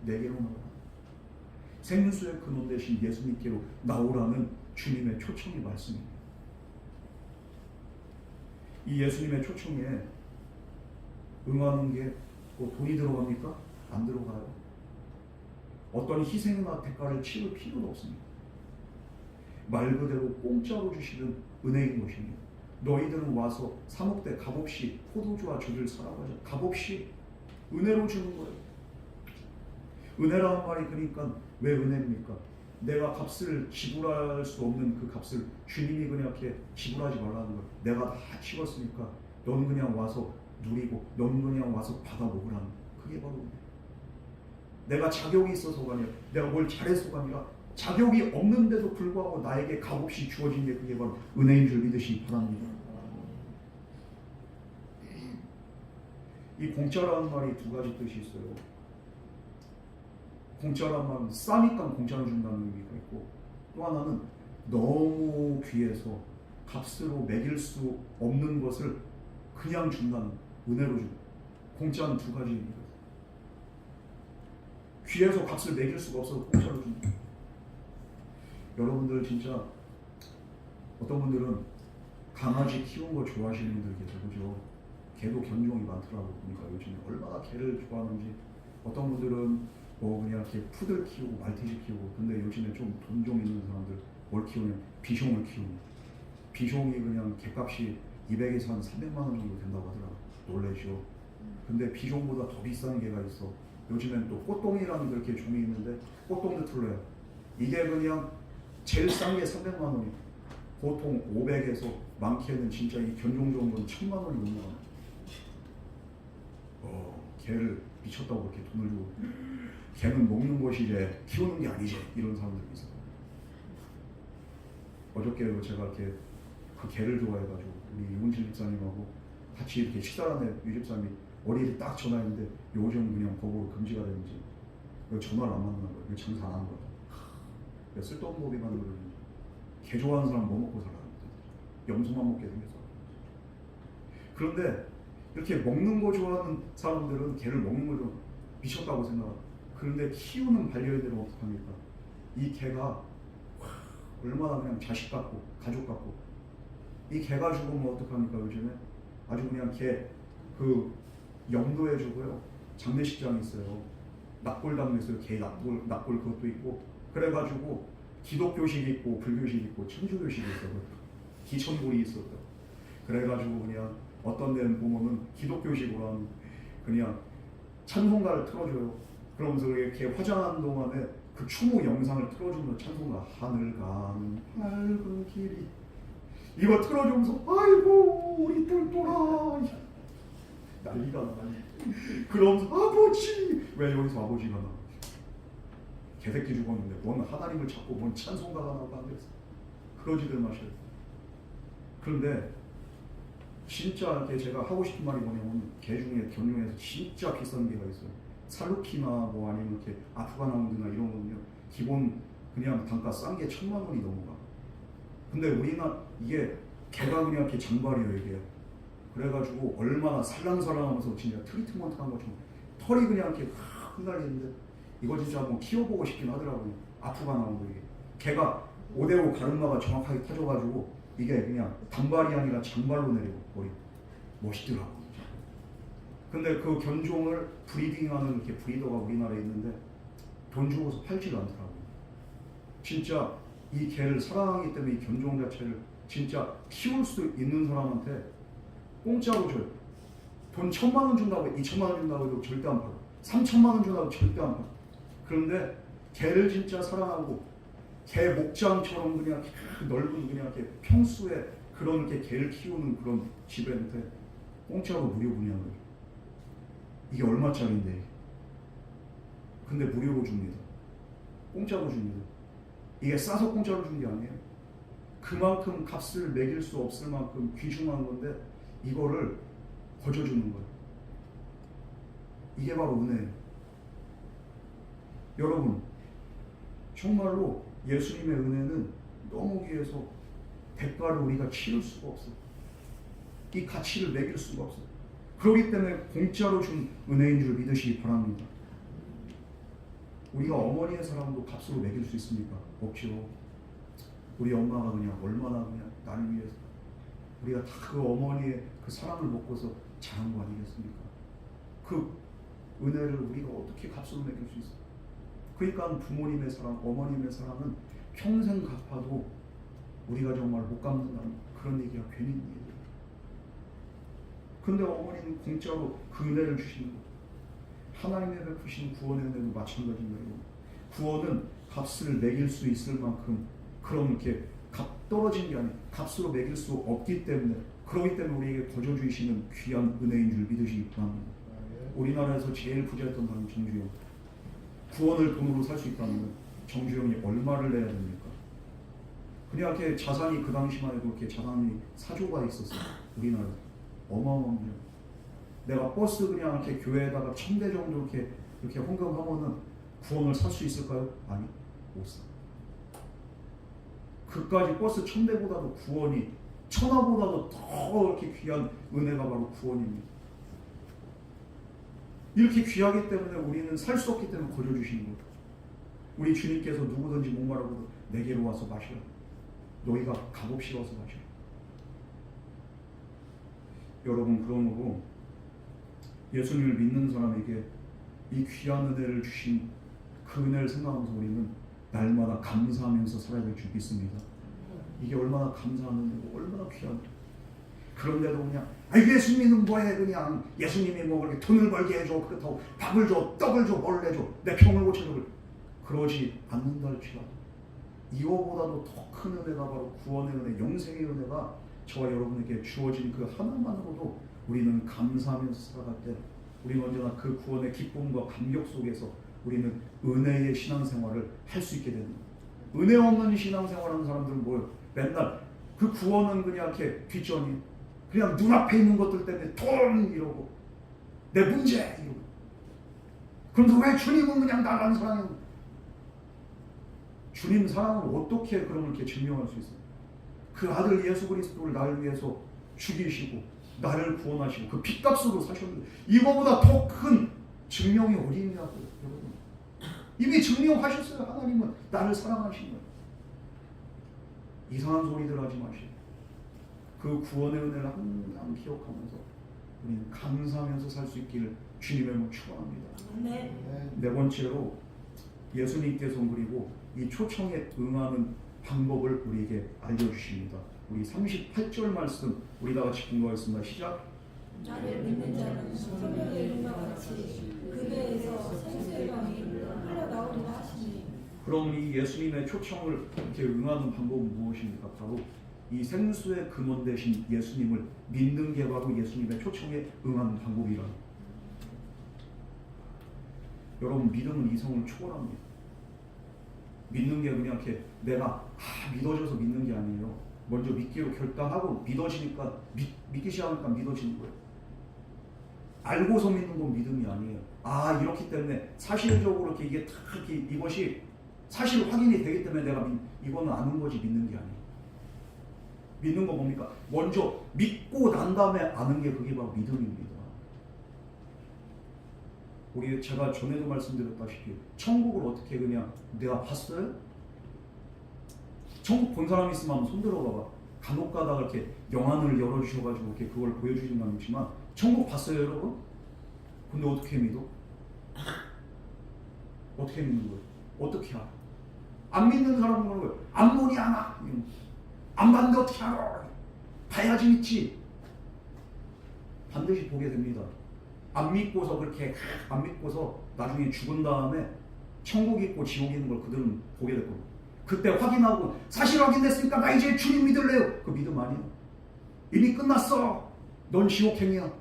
내게로 나오라. 생수의 근원 대신 예수님께로 나오라는 주님의 초청의 말씀입니다. 이 예수님의 초청에 응하는 게 뭐 돈이 들어갑니까? 안 들어가요. 어떤 희생이나 대가를 치를 필요도 없습니다. 말 그대로 공짜로 주시는 은혜인 것입니다. 너희들은 와서 사 먹되 값없이 포도주와 젖을 사라고 하죠. 값없이 은혜로 주는 거예요. 은혜라는 말이 그러니까 왜 은혜입니까? 내가 값을 지불할 수 없는 그 값을 주님이 그냥 이렇게 지불하지 말라는 거예요. 내가 다 치렀으니까 너는 그냥 와서 누리고 너는 그냥 와서 받아 먹으라는 거예요. 그게 바로 은혜. 내가 자격이 있어서가 아니라 내가 뭘 잘해서가 아니라 자격이 없는데도 불구하고 나에게 값없이 주어진 게 그게 바로 은혜인 줄 믿으시기 바랍니다. 이 공짜라는 말이 두 가지 뜻이 있어요. 공짜란 말은 싸니까 공짜로 준다는 의미가 있고, 또 하나는 너무 귀해서 값으로 매길 수 없는 것을 그냥 준다는, 은혜로 준다. 공짜는 두 가지 의미가 있어요. 귀해서 값을 매길 수가 없어서 공짜로 준다. 여러분들 진짜 어떤 분들은 강아지 키우는 거 좋아하시는 분들 계세요. 그죠? 개도 견종이 많더라고요. 보니까 요즘에 얼마나 개를 좋아하는지. 어떤 분들은 뭐 그냥 이렇게 푸들 키우고 말티즈 키우고. 근데 요즘에 좀 돈 좀 있는 사람들 뭘 키우냐? 비숑을 키우는. 비숑이 그냥 개값이 200에서 한 300만 원 정도 된다고 하더라고요. 놀라죠. 근데 비숑보다 더 비싼 개가 있어. 요즘엔 또 꽃동이라는 그렇게 종이 있는데 꽃동도 틀려요. 이게 그냥 제일 싼 게 300만 원이에요. 보통 500에서 많게는 진짜 이 견종 좋은 건 1000만 원이 넘어가요. 개를 미쳤다고 그렇게 돈을 주고, 개는 먹는 것이 이제 키우는 게 아니지, 이런 사람들이 있어요. 어저께도 제가 이렇게 그 개를 좋아해가지고 우리 윤실 집사님하고 같이 이렇게 식사를 하는데 유 집사님이 어린이를 딱 전화했는데 요즘 그냥 법으로 금지가 되는지 전화를 안 받는 거예요. 이거 장사 안 하는 거예요. 쓸데없는 법이 만들어지는. 개 좋아하는 사람 뭐 먹고 살아요? 염소만 먹게 생겨서. 그런데 이렇게 먹는 거 좋아하는 사람들은 개를 먹는 거 좀 미쳤다고 생각해요. 그런데 키우는 반려인들은 어떡합니까? 이 개가 얼마나 그냥 자식 같고 가족 같고. 이 개가 죽으면 어떡합니까? 요즘에 아주 그냥 개 그 염도해 주고요. 장례식장이 있어요. 납골당도 있어요. 개 납골 그것도 있고. 그래가지고 기독교식이 있고 불교식이 있고 천주교식이 있어요. 기천골이 있었다. 그래가지고 그냥 어떤 데는 보면은 기독교식으로 한 그냥 찬송가를 틀어줘요. 그러면서 이렇게 화장하는 동안에 그 추모 영상을 틀어주면서 찬송가 하늘 가는 밝은 길이 이거 틀어주면서 아이고 우리 똘똘아 난리가 나네. 그러면서 아버지 왜 여기서 아버지가 나? 개새끼 죽었는데 뭔 하나님을 찾고 뭔 찬송가가 나오고 안 됐어. 그러지들 마셔요. 그런데 진짜 이렇게 제가 하고 싶은 말이 뭐냐면 개 중에 견종에서 진짜 비싼 개가 있어요. 살루키나 뭐 아니면 이렇게 아프가나운드나 이런 거는요 기본 그냥 단가 싼 게 1000만 원이 넘어가. 근데 우리나라 이게 개가 그냥 이렇게 장발이에요 이게. 그래가지고 얼마나 살랑살랑하면서 진짜 트리트먼트한 것처럼 털이 그냥 이렇게 흩날리는데 이거 진짜 한번 키워보고 싶긴 하더라고요. 아프가나운드 이게. 개가 5대5 가르마가 정확하게 터져가지고 이게 그냥 단발이 아니라 장발로 내리고 머리 멋있더라고. 근데 그 견종을 브리딩하는 이렇게 브리더가 우리나라에 있는데 돈 주고서 팔지도 않더라고요. 진짜 이 개를 사랑하기 때문에 이 견종 자체를 진짜 키울 수 있는 사람한테 공짜로 줘요. 돈 1000만 원 준다고 2000만 원 준다고 해도 절대 안 팔아. 3000만 원 준다고 절대 안 팔아. 그런데 개를 진짜 사랑하고 개 목장처럼 그냥 넓은 그냥 이렇게 평수에 그런 이렇게 개를 키우는 그런 집한테 공짜로 무료 분양을. 이게 얼마짜리인데? 근데 무료로 줍니다. 공짜로 줍니다. 이게 싸서 공짜로 준 게 아니에요. 그만큼 값을 매길 수 없을 만큼 귀중한 건데 이거를 거저주는 거예요. 이게 바로 은혜예요. 여러분 정말로 예수님의 은혜는 너무 귀해서 대가를 우리가 치를 수가 없어요. 이 가치를 매길 수가 없어요. 그렇기 때문에 공짜로 준 은혜인 줄 믿으시기 바랍니다. 우리가 어머니의 사랑도 값으로 매길 수 있습니까? 없죠. 우리 엄마가 그냥 얼마나 그냥 나를 위해서 우리가 다 그 어머니의 그 사랑을 먹고서 자란 거 아니겠습니까? 그 은혜를 우리가 어떻게 값으로 매길 수 있어요? 그러니까 부모님의 사랑, 어머님의 사랑은 평생 갚아도 우리가 정말 못 갚는다는 그런 얘기가 괜히 있는 얘기예요. 근데 어머니는 공짜로 그 은혜를 주시는 거예요. 하나님의 베푸신 구원의 은혜도 마찬가지인 거예요. 구원은 값을 매길 수 있을 만큼 그런 이렇게 값 떨어진 게 아니에요. 값으로 매길 수 없기 때문에 그러기 때문에 우리에게 거저 주시는 귀한 은혜인 줄 믿으시기 바랍니다. 우리나라에서 제일 부자였던 사람은 정주영. 구원을 돈으로 살 수 있다면 정주영이 얼마를 내야 됩니까? 그냥 이렇게 자산이 그 당시만 해도 이렇게 자산이 4조가 있었어요. 우리나라 어마어마해요. 내가 버스 그냥 이렇게 교회에다가 1000대 정도 이렇게 헌금하면은 구원을 살 수 있을까요? 아니, 못 사. 그까지 버스 1000대보다도 구원이 천하보다도 더 이렇게 귀한 은혜가 바로 구원입니다. 이렇게 귀하기 때문에 우리는 살 수 없기 때문에 거저주시는 거예요. 우리 주님께서 누구든지 목마르고도 내게로 와서 마시라. 너희가 값없이 와서 마시라. 여러분, 그러므로 예수님을 믿는 사람에게 이 귀한 은혜를 주신 그 은혜를 생각하면서 우리는 날마다 감사하면서 살아야 될 줄 믿습니다. 이게 얼마나 감사한 은혜고 얼마나 귀한. 그런데도 그냥 예수님은 뭐해, 그냥 예수님이 뭐 그렇게 돈을 벌게 해줘, 그렇다고 밥을 줘, 떡을 줘, 뭘 해줘, 내 병을 고쳐줘, 그러지 않는다 할지라도 이거보다도 더 큰 은혜가 바로 구원의 은혜, 영생의 은혜가 저와 여러분에게 주어진 그 하나만으로도 우리는 감사하면서 살아갈 때 우리는 언제나 그 구원의 기쁨과 감격 속에서 우리는 은혜의 신앙생활을 할 수 있게 되는 거예요. 은혜 없는 신앙생활하는 사람들은 뭐예요? 맨날 그 구원은 그냥 이렇게 뒷전이, 그냥 눈앞에 있는 것들 때문에 돈 이러고 내 문제 이러고. 그런데 왜 주님은 그냥 나를 사랑해? 주님 사랑을 어떻게 그럼 이렇게 증명할 수 있어요? 그 아들 예수 그리스도를 나를 위해서 죽이시고 나를 구원하시고 그 핏값으로 사셨는데 이거보다 더 큰 증명이 어디 있냐고요, 여러분. 이미 증명하셨어요. 하나님은 나를 사랑하신 거예요. 이상한 소리들 하지 마시고 그 구원의 은혜를 항상 기억하면서 우리는 감사하면서 살 수 있기를 주님의 이름으로 축원합니다. 네 번째로 예수님께서 그리고 이 초청에 응하는 방법을 우리에게 알려주십니다. 우리 38절 말씀 우리 다 같이 공부하겠습니다. 시작. 나를 믿는 자는 성령의 이름과 같이 그 배에서 생수의 강이 흘러나오리라 하시니. 그럼 이 예수님의 초청을 이렇게 응하는 방법은 무엇입니까? 바로 이 생수의 근원 되신 예수님을 믿는 게 바로 예수님의 초청에 응하는 방법이라. 여러분, 믿음은 이성을 초월합니다. 믿는 게 그냥 이렇게 내가 믿어져서 믿는 게 아니에요. 먼저 믿기로 결단하고 믿어지니까 믿기 시작하니까 믿어지는 거예요. 알고서 믿는 건 믿음이 아니에요. 이렇기 때문에 사실적으로 이렇게 이게 딱 이렇게 이것이 사실 확인이 되기 때문에 내가 이거는 아는 거지 믿는 게 아니에요. 믿는 거 뭡니까? 먼저 믿고 난 다음에 아는 게 그게 바로 믿음입니다. 우리 제가 전에도 말씀드렸다시피 천국을 어떻게 그냥 내가 봤어요? 천국 본 사람 있으면 한번 손들어 봐봐. 간혹 가다가 이렇게 영안을 열어주셔가지고 이렇게 그걸 보여주신 건 아니지만 천국 봤어요, 여러분? 근데 어떻게 믿어? 어떻게 믿는 거예요? 어떻게 알아? 안 믿는 사람은 그런 거예요. 안 보니 아나? 안 봤는데 어떻게 알아? 봐야지 믿지. 반드시 보게 됩니다. 안 믿고서 그렇게 안 믿고서 나중에 죽은 다음에 천국이 있고 지옥이 있는 걸 그들은 보게 될 겁니다. 그때 확인하고 사실 확인됐으니까 나 이제 주님 믿을래요. 그 믿음 아니에요. 이미 끝났어. 넌 지옥행이야.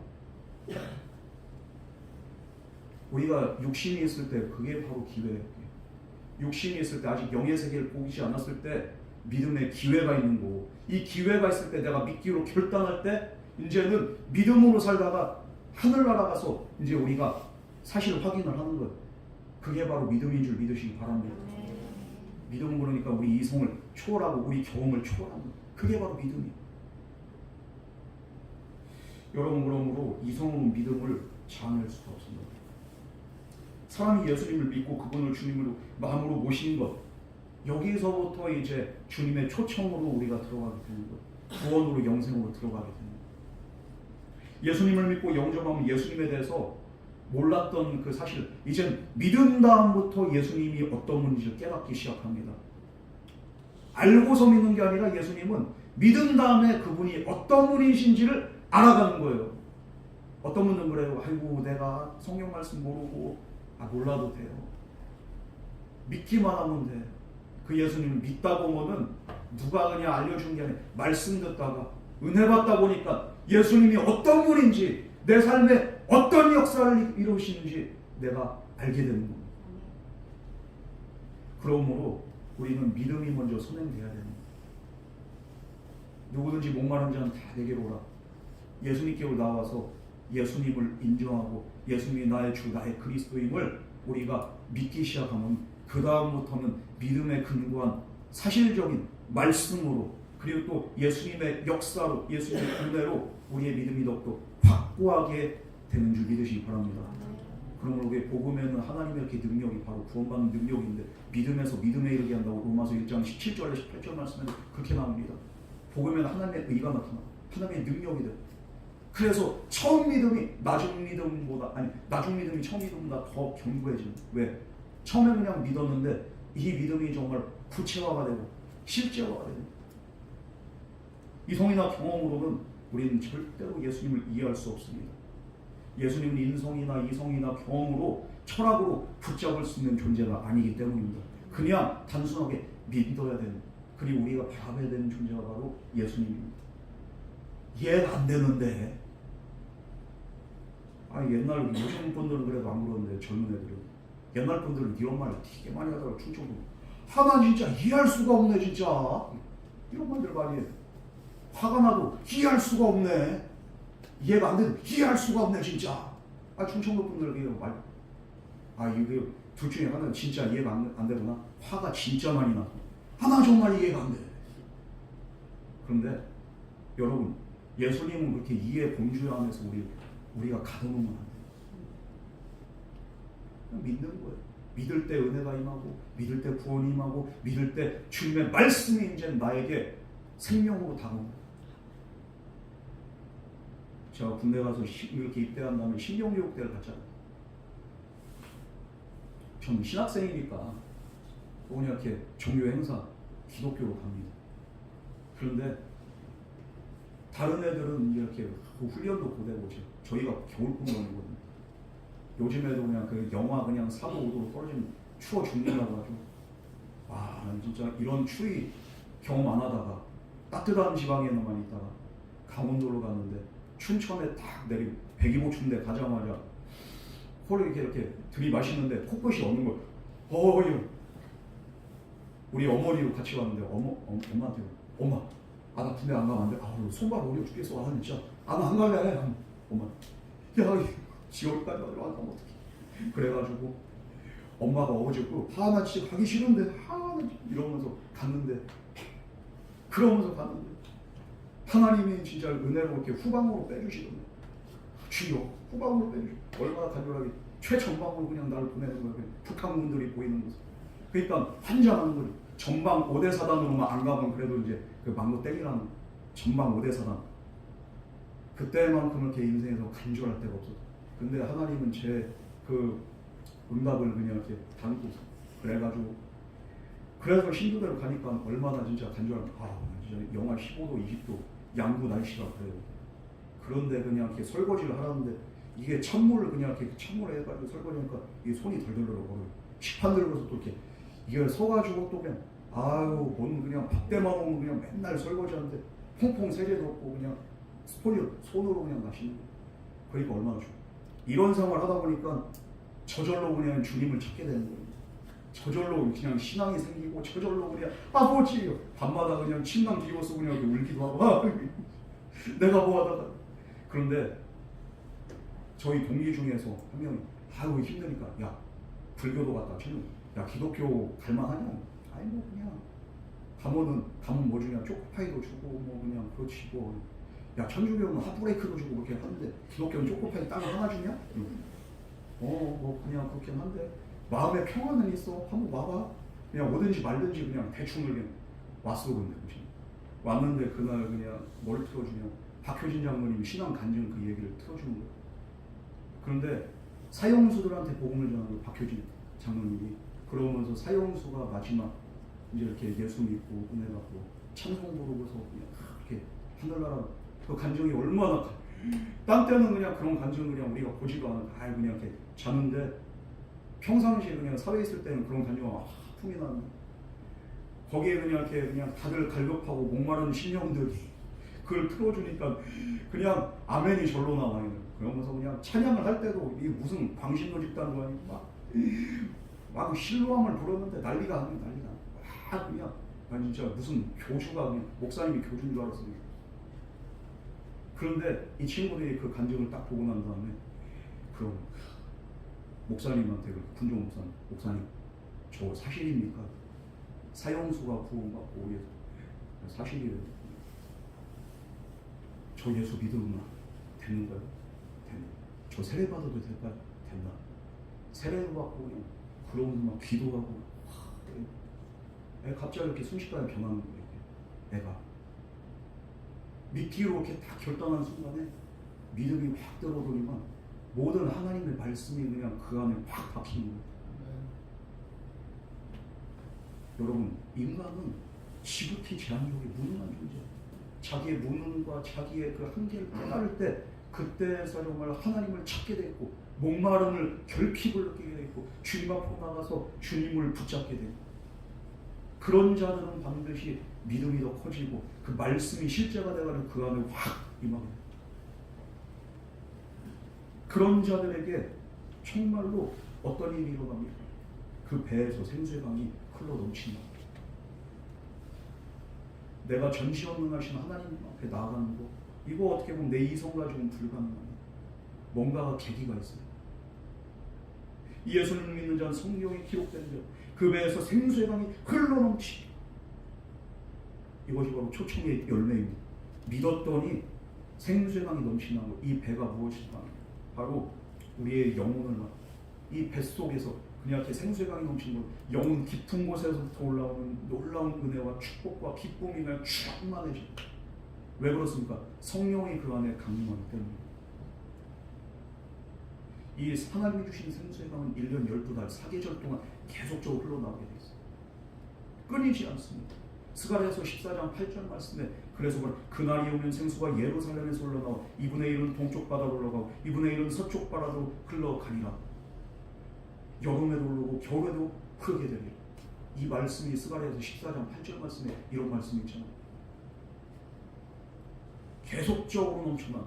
우리가 육신이 있을 때 그게 바로 기회예요. 육신이 있을 때 아직 영의 세계를 보이지 않았을 때 믿음의 기회가 있는 거고, 이 기회가 있을 때 내가 믿기로 결단할 때 이제는 믿음으로 살다가 하늘나라 가서 이제 우리가 사실 확인을 하는 거예요. 그게 바로 믿음인 줄 믿으시기 바랍니다. 믿음은 그러니까 우리 이성을 초월하고 우리 경험을 초월하는 거예요. 그게 바로 믿음이에요. 여러분, 그러므로 이성으로 믿음을 자아낼 수가 없습니다. 사람이 예수님을 믿고 그분을 주님으로 마음으로 모시는 것, 여기서부터 이제 주님의 초청으로 우리가 들어가게 되는 거예요. 구원으로 영생으로 들어가게 되는 거예요. 예수님을 믿고 영접하면 예수님에 대해서 몰랐던 그 사실, 이젠 믿은 다음부터 예수님이 어떤 분인지를 깨닫기 시작합니다. 알고서 믿는 게 아니라 예수님은 믿은 다음에 그분이 어떤 분이신지를 알아가는 거예요. 어떤 분은 그래요. 아이고, 내가 성경 말씀 모르고 몰라도 돼요. 믿기만 하면 돼. 그 예수님을 믿다 보면은 누가 그냥 알려준 게 아니라 말씀 듣다가 은혜 받다 보니까 예수님이 어떤 분인지, 내 삶에 어떤 역사를 이루시는지 내가 알게 되는 겁니다. 그러므로 우리는 믿음이 먼저 선행돼야 됩니다. 누구든지 목마른 자는 다 내게로 오라. 예수님께로 나와서 예수님을 인정하고 예수님이 나의 주 나의 그리스도임을 우리가 믿기 시작하면 그 다음부터는 믿음에 근거한 사실적인 말씀으로 그리고 또 예수님의 역사로 예수님의 은혜로 우리의 믿음이 더욱더 확고하게 되는 줄 믿으시기 바랍니다. 그러므로 우리 복음에는 하나님의 이렇게 능력이 바로 구원받는 능력인데 믿음에서 믿음에 이르게 한다고 로마서 1장 17절에 18절 말씀에 그렇게 나옵니다. 복음에는 하나님의 의가 나타나 하나님의 능력이 돼. 그래서 처음 믿음이 나중 믿음이 처음 믿음보다 더 견고해지는. 왜? 처음에 그냥 믿었는데 이 믿음이 정말 구체화가 되고 실제화가 되는. 이성이나 경험으로는 우리는 절대로 예수님을 이해할 수 없습니다. 예수님은 인성이나 이성이나 경험으로 철학으로 붙잡을 수 있는 존재가 아니기 때문입니다. 그냥 단순하게 믿어야 되는, 그리고 우리가 바라봐야 되는 존재가 바로 예수님입니다. 이해가 안 되는데 옛날 요즘 분들은 그래도 안 그러는데 젊은 애들은 옛날 분들은 이런 말 되게 많이 하다가 충청도 하나 진짜 이해할 수가 없네 진짜 이런 말들 많이 해. 화가 나도 이해할 수가 없네, 이해가 안 돼도 이해할 수가 없네 진짜. 충청도 분들 이게 이게 둘 중에 하나는 진짜 이해가 안 되거나 화가 진짜 많이 나. 하나 정말 이해가 안 돼. 그런데 여러분 예수님은 그렇게 이해 범주 안에서 우리가 가둬놓으면 안 돼요. 그냥 믿는 거예요. 믿을 때 은혜가 임하고 믿을 때 구원이 임하고 믿을 때 주님의 말씀이 이제 나에게 생명으로 다가옵니다. 제가 군대 가서 이렇게 입대한 다음에 신경교육대를 갔잖아요. 저는 신학생이니까 그냥 이렇게 종교 행사 기독교로 갑니다. 그런데 다른 애들은 이렇게 훈련도 고되고 저희가 겨울공원이거든요. 요즘에도 그냥 그 영하 그냥 4도 5도로 떨어지면 추워 죽는다고 하죠. 난 진짜 이런 추위 경험 안 하다가 따뜻한 지방에만 있다가 강원도로 갔는데 춘천에 딱 내리고 백이보충대 가자마자 코를 이렇게 들이마시는데 코끝이 없는 거예요. 우리 어머니로 같이 왔는데 엄마한테 엄마 나 군대 안 가면 안 돼. 손발 어려 죽겠어. 진짜 안 갈래. 엄마 야 지옥까지 가면 어떡해. 그래가지고 엄마가 어제고 나 진짜 가기 싫은데 이러면서 갔는데 하나님이 진짜 은혜로 이렇게 후방으로 빼주시던데. 주여 후방으로 빼주시고 얼마나 간절하게 최전방으로 그냥 나를 보내는 거예요. 북한군들이 보이는 곳. 그러니까 환장하는 거예요. 전방 5대 사단으로만 안 가면 그래도 이제 그 망고 땡이라는 전방 5대 사단. 그때만큼 이렇게 인생에서 간절할 때가 없었어요. 근데 하나님은 제 그 응답을 그냥 이렇게 담고 그래서 신도대로 가니까 얼마나 진짜 간절한. 진짜 영하 15도 20도 양구 날씨가 그래요. 그런데 그냥 이렇게 설거지를 하라는데 이게 찬물을 그냥 이렇게 찬물에 해가지고 설거지하니까 이게 손이 덜덜 걸어요. 식판 들고서 또 이렇게 이걸 서가지고 또 그냥 뭔 그냥 밥 때만 오면 그냥 맨날 설거지하는데 퐁퐁 세제도 없고 그냥 손으로 그냥 마시는 거예요. 그러니까 얼마나 좋아. 이런 생활 하다 보니까 저절로 그냥 주님을 찾게 되는 거예요. 저절로 그냥 신앙이 생기고 저절로 그냥 아버지 밤마다 그냥 침낭 뒤집어서 그냥 울기도 하고 내가 뭐하다가. 그런데 저희 동기 중에서 한 명이 힘드니까 야 불교도 갔다 야 기독교 갈만하냐? 그냥 가면 뭐 주냐? 초코파이도 주고 그냥 그렇지 야 천주교는 핫브레이크도 주고 그렇게 하는데 기독교는 초코파이 따로 하나 주냐? 그냥 그렇긴 한데 마음에 평안은 있어. 한번 와봐. 그냥 오든지 말든지 그냥 대충 그냥 왔어. 근데 왔는데 그날 그냥 뭘 틀어주냐? 박효진 장로님이 신앙 간증 그 얘기를 틀어주는 거예요. 그런데 사형수들한테 복음을 전하는 박효진 장로님이 그러면서 사형수가 마지막 이제 이렇게 예수 믿고 은혜 받고 찬송 부르고서 그냥 이렇게 하늘나라 그 간증이 얼마나 딴 때는 그냥 그런 간증 그냥 우리가 보지도 않은 그냥 이렇게 자는데 평상시에 그냥 사회에 있을 때는 그런 간증이 풍이 나는 거기에 그냥 이렇게 그냥 다들 갈급하고 목마른 신령들이 그걸 틀어주니까 그냥 아멘이 절로 나와요. 그러면서 그냥 찬양을 할 때도 이게 무슨 광신도 집단도 아니고 막 실로함을 불었는데 난리가 아니야, 난리가. 와 그냥 난 진짜 무슨 교주가 그냥 목사님이 교주인 줄 알았습니다. 그런데 이 친구들이 그 간증을 딱 보고 난 다음에 그럼 목사님한테 군종 목사님 저 사실입니까? 사형수가 구원받고 사실이에요. 저 예수 믿으면 되는가요? 된다. 저 세례 받아도 될까요? 된다. 세례도 받고 그냥 그러면 막 기도하고 갑자기 이렇게 순식간에 변하는 거예요. 애가 믿기로 이렇게 딱 결단한 순간에 믿음이 확 들어오더니만 모든 하나님의 말씀이 그냥 그 안에 확 박히는 거예요. 여러분 인간은 지극히 제한적이 무능한 존재. 자기의 무능과 자기의 그 한계를 깨달을 때 그때서 정말 하나님을 찾게 되고 목마름을 결핍을 느끼게 되고 주님 앞으로 나가서 주님을 붙잡게 되고 그런 자들은 반드시 믿음이 더 커지고 그 말씀이 실제가 되어가는 그 안에 확 임하게 돼요. 그런 자들에게 정말로 어떤 일이 일어납니까? 그 배에서 생수의 강이 흘러 넘친다. 내가 전시원능하신 하나님 앞에 나아가는 거 이거 어떻게 보면 내 이성 가지고는 불가능합니다. 뭔가가 계기가 있어요. 예수님을 믿는 자는 성경에 기록된 자 그 배에서 생수의 강이 흘러넘치고 이것이 바로 초청의 열매입니다. 믿었더니 생수의 강이 넘치는 것. 이 배가 무엇일까? 바로 우리의 영혼을 이 뱃속에서 그냥 이렇게 생수의 강이 넘치는 것. 영혼 깊은 곳에서부터 올라오는 놀라운 은혜와 축복과 기쁨이 그냥 충만해집니다. 왜 그렇습니까? 성령이 그 안에 강림하기 때문입니다. 이 하나님이 주신 생수의 강은 1년 12달 4계절 동안 계속적으로 흘러나오게 되어 있어요. 끊이지 않습니다. 스가랴서 14장 8절 말씀에 그래서 그날이 오면 생수가 예루살렘에서 흘러나와 2분의 1은 동쪽 바다로 흘러가고 2분의 1은 서쪽 바다로 흘러가리라. 여름에도 흐르고 겨울에도 흐르게 되리라. 이 말씀이 스가랴서 14장 8절 말씀에 이런 말씀이 있잖아요. 계속적으로 넘쳐난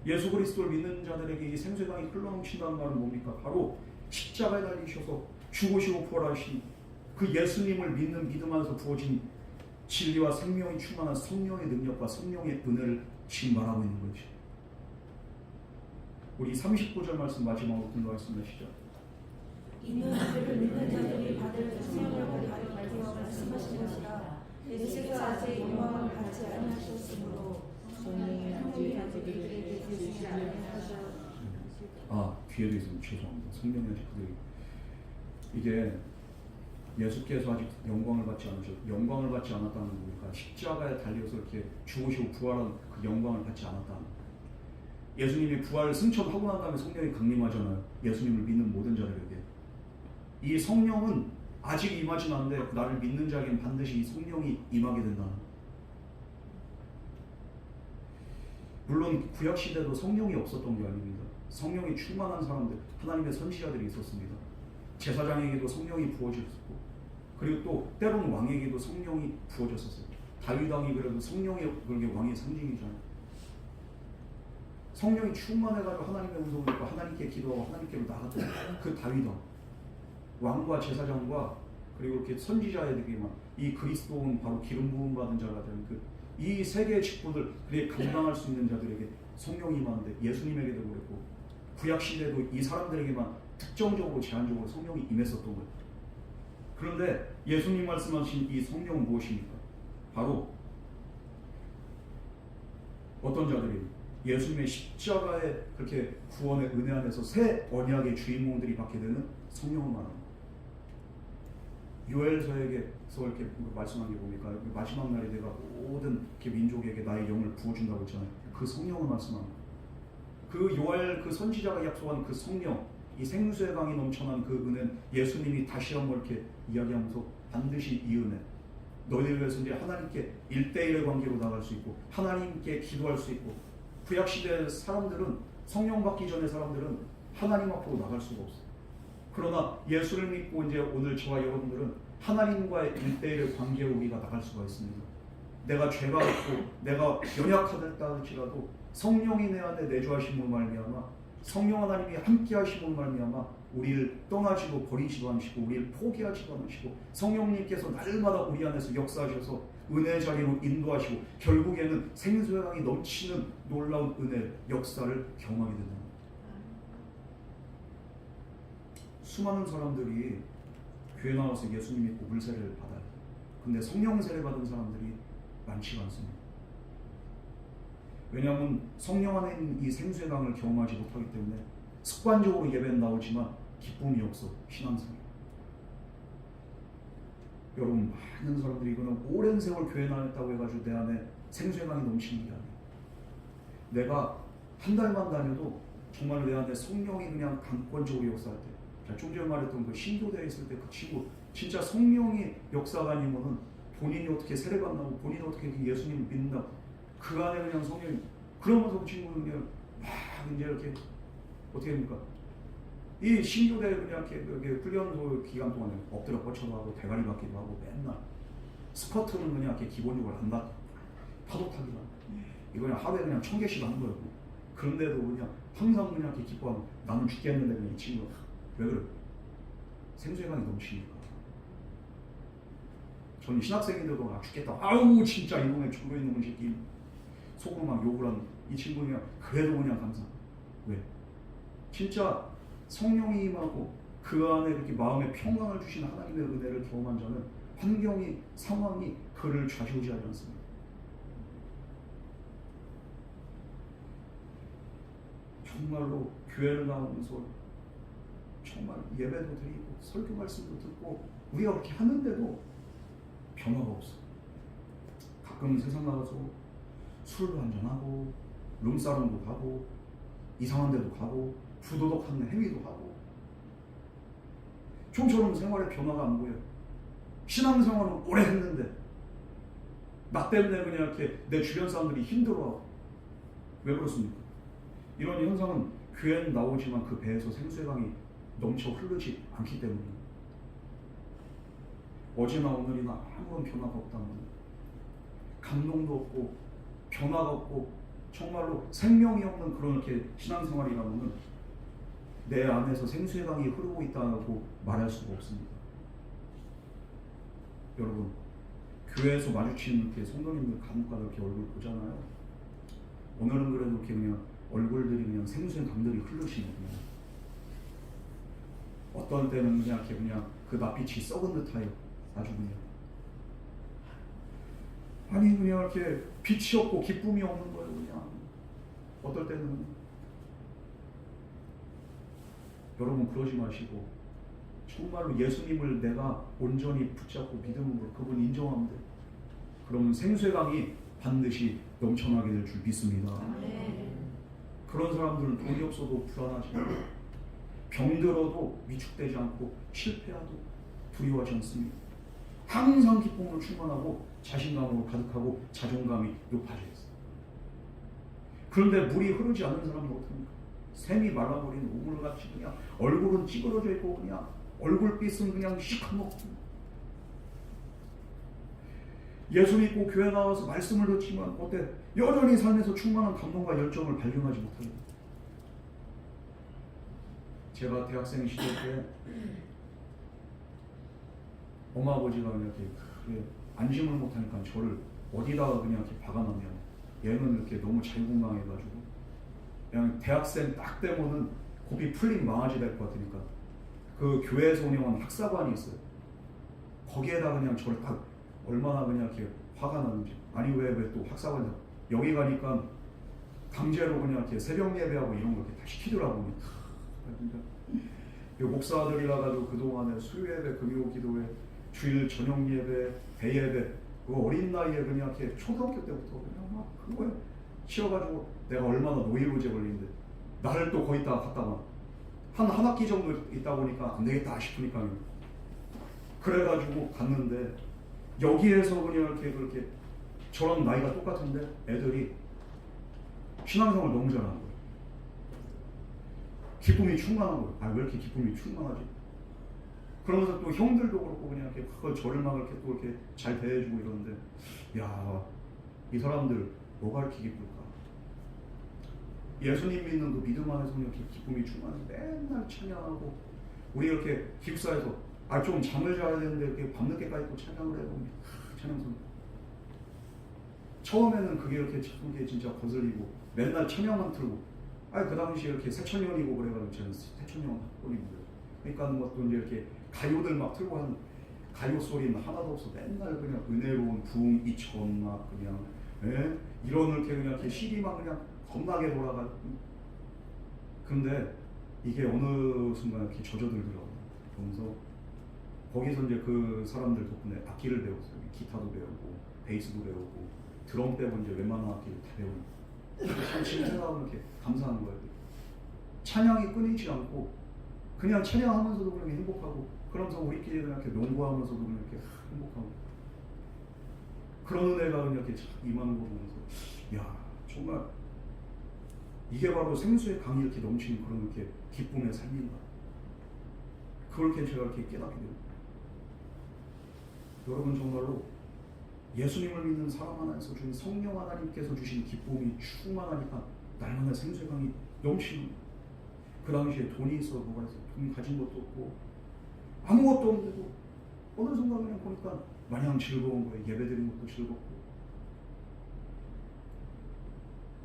예수 그리스도를 믿는 자들에게 이 생수의 강이 흘러넘친다는 말은 뭡니까? 바로 십자가에 달리셔서 죽으시고 부활하신 그 예수님을 믿는 믿음 안에서 부어진 진리와 생명이 충만한 성령의 능력과 성령의 은혜를 지금 말하고 있는 거죠. 우리 39절 말씀 마지막으로 들어가겠습니다. 이는 그를 믿는 자들이 받을 생명을 가리켜 말씀하신 것이라. 예수께서 아직 영광을 받지 않으셨으므로 뒤에도 있으면 죄송합니다. 성령이 아직 그들이 이게 예수께서 아직 영광을 받지 않으셨 영광을 받지 않았다는 거니까 십자가에 달려서 이렇게 죽으시고 부활한 그 영광을 받지 않았다는 예수님이 부활 승천하고 난 다음에 성령이 강림하잖아요. 예수님을 믿는 모든 자들에게 이 성령은 아직 임하진 않는데 나를 믿는 자에게는 반드시 이 성령이 임하게 된다는. 물론 구약시대도 성령이 없었던 게 아닙니다. 성령이 충만한 사람들, 하나님의 선지자들이 있었습니다. 제사장에게도 성령이 부어졌고 그리고 또 때로는 왕에게도 성령이 부어졌었어요. 다윗 왕이 그래도 성령의 그런 왕의 상징이잖아요. 성령이 충만해가지고 하나님의 음성을 듣고 하나님께 기도하고 하나님께로 나갔던 그 다윗 왕과 제사장과 그리고 이렇게 선지자에게만 이 그리스도는 바로 기름 부음 받은 자가 되는 이 세 개의 직분을 그에 감당할 수 있는 자들에게 성령이 임하는데 예수님에게도 그랬고 구약 시대도 이 사람들에게만 특정적으로 제한적으로 성령이 임했었던 거예요. 그런데 예수님 말씀하신 이 성령은 무엇입니까? 바로 어떤 자들이 예수님의 십자가의 그렇게 구원의 은혜 안에서 새 언약의 주인공들이 받게 되는 성령을 말합니다. 요엘서에게서 이렇게 말씀한 게 뭡니까? 마지막 날에 내가 모든 민족에게 나의 영을 부어준다고 했잖아요. 그 성령을 말씀합니다. 그 요엘 그 선지자가 약속한 그 성령, 이 생수의 강이 넘쳐난 그 은혜는 예수님이 다시 한번 이렇게 이야기하면서 반드시 이 은혜, 너희를 위해서 이제 하나님께 1대1의 관계로 나갈 수 있고 하나님께 기도할 수 있고 구약시대 사람들은 성령 받기 전에 사람들은 하나님 앞으로 나갈 수가 없어요. 그러나 예수를 믿고 이제 오늘 저와 여러분들은 하나님과의 1대1의 관계로 우리가 나갈 수가 있습니다. 내가 죄가 없고 내가 연약하다 할지라도 성령이 내 안에 내주하심으로 말미암아 성령 하나님이 함께 하시고 말미암아 우리를 떠나시고 버리지도 않으시고 우리를 포기하지도 않으시고 성령님께서 날마다 우리 안에서 역사하셔서 은혜 자리로 인도하시고 결국에는 생수의 넘치는 놀라운 은혜 역사를 경험하게 된다. 수많은 사람들이 교회 나와서 예수님 믿고 물세례를 받아요. 근데 성령 세례 받은 사람들이 많지가 않습니다. 왜냐하면 성령 안에 있는 이 생수의 강을 경험하지 못하기 때문에 습관적으로 예배는 나오지만 기쁨이 없어. 신앙생활. 여러분, 많은 사람들이 이거는 오랜 세월 교회 다녔다고 해가지고 내 안에 생수의 강이 넘치는 게 아니에요. 내가 한 달만 다녀도 정말 내 안에 성령이 그냥 강권적으로 역사할 때, 제가 좀 전에 말했던 그 신교대에 있을 때 그 친구, 진짜 성령이 역사가 아니면은 본인이 어떻게 세례받나고 본인이 어떻게 예수님을 믿는다, 그 안에 그냥 성령이, 그러면서 그 친구는 그냥 막 이제 이렇게 어떻게 됩니까? 이 신교대 그냥 이렇게 훈련소 기간 동안에 엎드려 뻗쳐도 하고 대가리 받기도 하고 맨날 스쿼트는 그냥 이렇게 기본적으로 한다, 파도 타기만, 이거 그냥 하루에 그냥 1000개씩 하는 거예요. 그런데도 그냥 항상 그냥 이렇게 기뻐하고, 나는 죽겠는데 그냥 이 친구가 왜 그래? 생수의 강이 넘치니까. 저는 신학생인데도 아 죽겠다, 아우 진짜 이놈의 죽어 있는 놈의 새끼, 속으로 막 욕을 하는 이 친구는 그냥 그래도 그냥 감사. 왜? 진짜 성령이 임하고 그 안에 이렇게 마음의 평강을 주신 하나님의 은혜를 경험한 자는 환경이, 상황이 그를 좌지우지하지 않습니다. 정말로 교회를 나오면서 정말 예배도 드리고 설교 말씀도 듣고 우리가 그렇게 하는데도 변화가 없어. 가끔 세상 나가서 술도 한잔하고 룸사롱도 가고 이상한 데도 가고 부도덕한 행위도 하고 좀처럼 생활에 변화가 안 보여요. 신앙생활은 오래 했는데 나 때문에 그냥 이렇게 내 주변 사람들이 힘들어하고. 왜 그렇습니까? 이런 현상은 교회는 나오지만 그 배에서 생수의 강이 넘쳐 흐르지 않기 때문입니다. 어제나 오늘이나 아무런 변화가 없다면, 감동도 없고 변화가 없고 정말로 생명이 없는 그런 이렇게 신앙생활이라면 내 안에서 생수의 강이 흐르고 있다고 말할 수가 없습니다. 여러분, 교회에서 마주치는 이렇게 성도님들 간혹가다 이렇게 얼굴 보잖아요. 오늘은 그래도 이렇게 그냥 얼굴들이 그냥 생수의 강들이 흐르시거든요. 어떤 때는 그냥 이렇게 그냥 그 낯빛이 썩은 듯해요. 아주 그냥. 아니 그냥 이렇게 빛이 없고 기쁨이 없는 거예요. 그냥 어떨 때는. 여러분 그러지 마시고 정말로 예수님을 내가 온전히 붙잡고 믿음으로 그분 인정하면 돼. 그러면 생수의 강이 반드시 넘쳐나게 될 줄 믿습니다. 그런 사람들은 돈이 없어도 불안하지 않고 병들어도 위축되지 않고 실패해도 두려워하지 않습니다. 항상 기쁨으로 충만하고 자신감으로 가득하고 자존감이 높아져 있어요. 그런데 물이 흐르지 않는 사람은 어떡합니까? 샘이 말라버린 우물같이 그냥 얼굴은 찌그러져 있고 그냥 얼굴빛은 그냥 시커멓고. 예수 믿고 교회 나와서 말씀을 듣지만 어때? 여전히 삶에서 충만한 감동과 열정을 발견하지 못합니다. 제가 대학생 시절 때 엄마 아버지가 그냥 이렇게 안심을 못하니까 저를 어디다가 그냥 이렇게 박아놓으면 얘는 이렇게 너무 자유분방해가지고 그냥 대학생 딱 되면은 고삐 풀린 망아지 될 것 같으니까 그 교회에서 운영하는 학사관이 있어요. 거기에다 그냥 저를 딱 얼마나 그냥 이렇게 화가 나는지. 아니 왜 또 학사관에서 여기 가니까 강제로 그냥 이렇게 새벽 예배하고 이런 거 이렇게 다 시키더라고요. 그러니까 목사들이라 가지고 그동안에 수요 예배, 금요 기도회, 주일 저녁 예배, 대 예배, 그 어린 나이에 그냥 이렇게 초등학교 때부터 그냥 막 그거에 치여가지고 내가 얼마나 노이로제 걸리는데 나를 또 거기다가 갔다가 한 학기 정도 있다 보니까 안 되겠다 싶으니까 그래가지고 갔는데 여기에서 그냥 이렇게 그렇게 저랑 나이가 똑같은데 애들이 신앙생활 너무 잘하는 거예요. 기쁨이 충만한 거예요. 아, 왜 이렇게 기쁨이 충만하지? 그러면서 또 형들도 그렇고 그냥 이렇게 그걸 저를 막 이렇게 또 이렇게 잘 대해주고 이러는데, 야, 이 사람들 뭐가 이렇게 기쁠까? 예수님 믿는 그 믿음 안에서 이렇게 기쁨이 충만해서 맨날 찬양하고, 우리 이렇게 기숙사에서 좀 잠을 자야 되는데 이렇게 밤늦게까지 또 찬양을 해요. 찬양송. 처음에는 그게 이렇게 그게 진짜 거슬리고 맨날 찬양만 틀고, 그 당시에 이렇게 새천년이고 그래가지고 저는 새천년 학번이고요. 그러니까 뭐 또 이제 이렇게 가요들 막 틀고 하는 가요 소리는 하나도 없어. 맨날 그냥 은혜로운 부흥 이천 막 그냥 이런 이렇게 그냥 이렇게 CD만 그냥 겁나게 돌아가. 근데 이게 어느 순간 이렇게 젖어들더라고요. 그러면서 거기서 이제 그 사람들 덕분에 악기를 배웠어요. 기타도 배우고 베이스도 배우고 드럼 빼고 이제 웬만한 악기를 다 배우고, 참 신선하고 이렇게 감사한 거예요. 찬양이 끊이지 않고 그냥 찬양하면서도 그냥 행복하고, 그러면서 우리끼리 그냥 이렇게 농구하면서도 그냥 이렇게 행복하고, 그런 은혜가 그냥 이렇게 임하는 거 보면서, 야, 정말 이게 바로 생수의 강이 이렇게 넘치는 그런 이렇게 기쁨의 삶인가. 그렇게 제가 이렇게 깨닫게 됩니다. 여러분, 정말로 예수님을 믿는 사람 안에서 주신 성령 하나님께서 주신 기쁨이 충만하니까 날마다 생수의 강이 넘치는. 그 당시에 돈이 있어 뭐가 있어? 돈 가진 것도 없고 아무것도 없는데도 어느 순간 그냥 보니까 마냥 즐거운 거예요. 예배드리는 것도 즐겁고.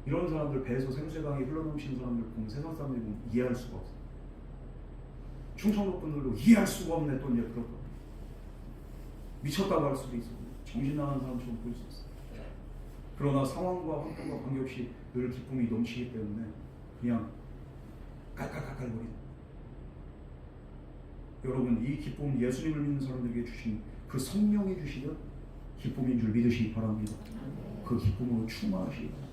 이런 사람들, 배에서 생수의 강이 흘러넘치는 사람들 보면 세상 사람들이 보면 이해할 수가 없어요. 충청도 분들도 이해할 수가 없네 또 이제 그럴 거. 미쳤다고 할 수도 있어. 정신 나간 사람처럼 보일 수 있어. 그러나 상황과 환경과 관계없이 늘 기쁨이 넘치기 때문에 그냥 깔깔깔깔거리는. 여러분, 이 기쁨, 예수님을 믿는 사람들에게 주신 그 성령이 주시는 기쁨인 줄 믿으시기 바랍니다. 그 기쁨으로 충만하시기 바랍니다.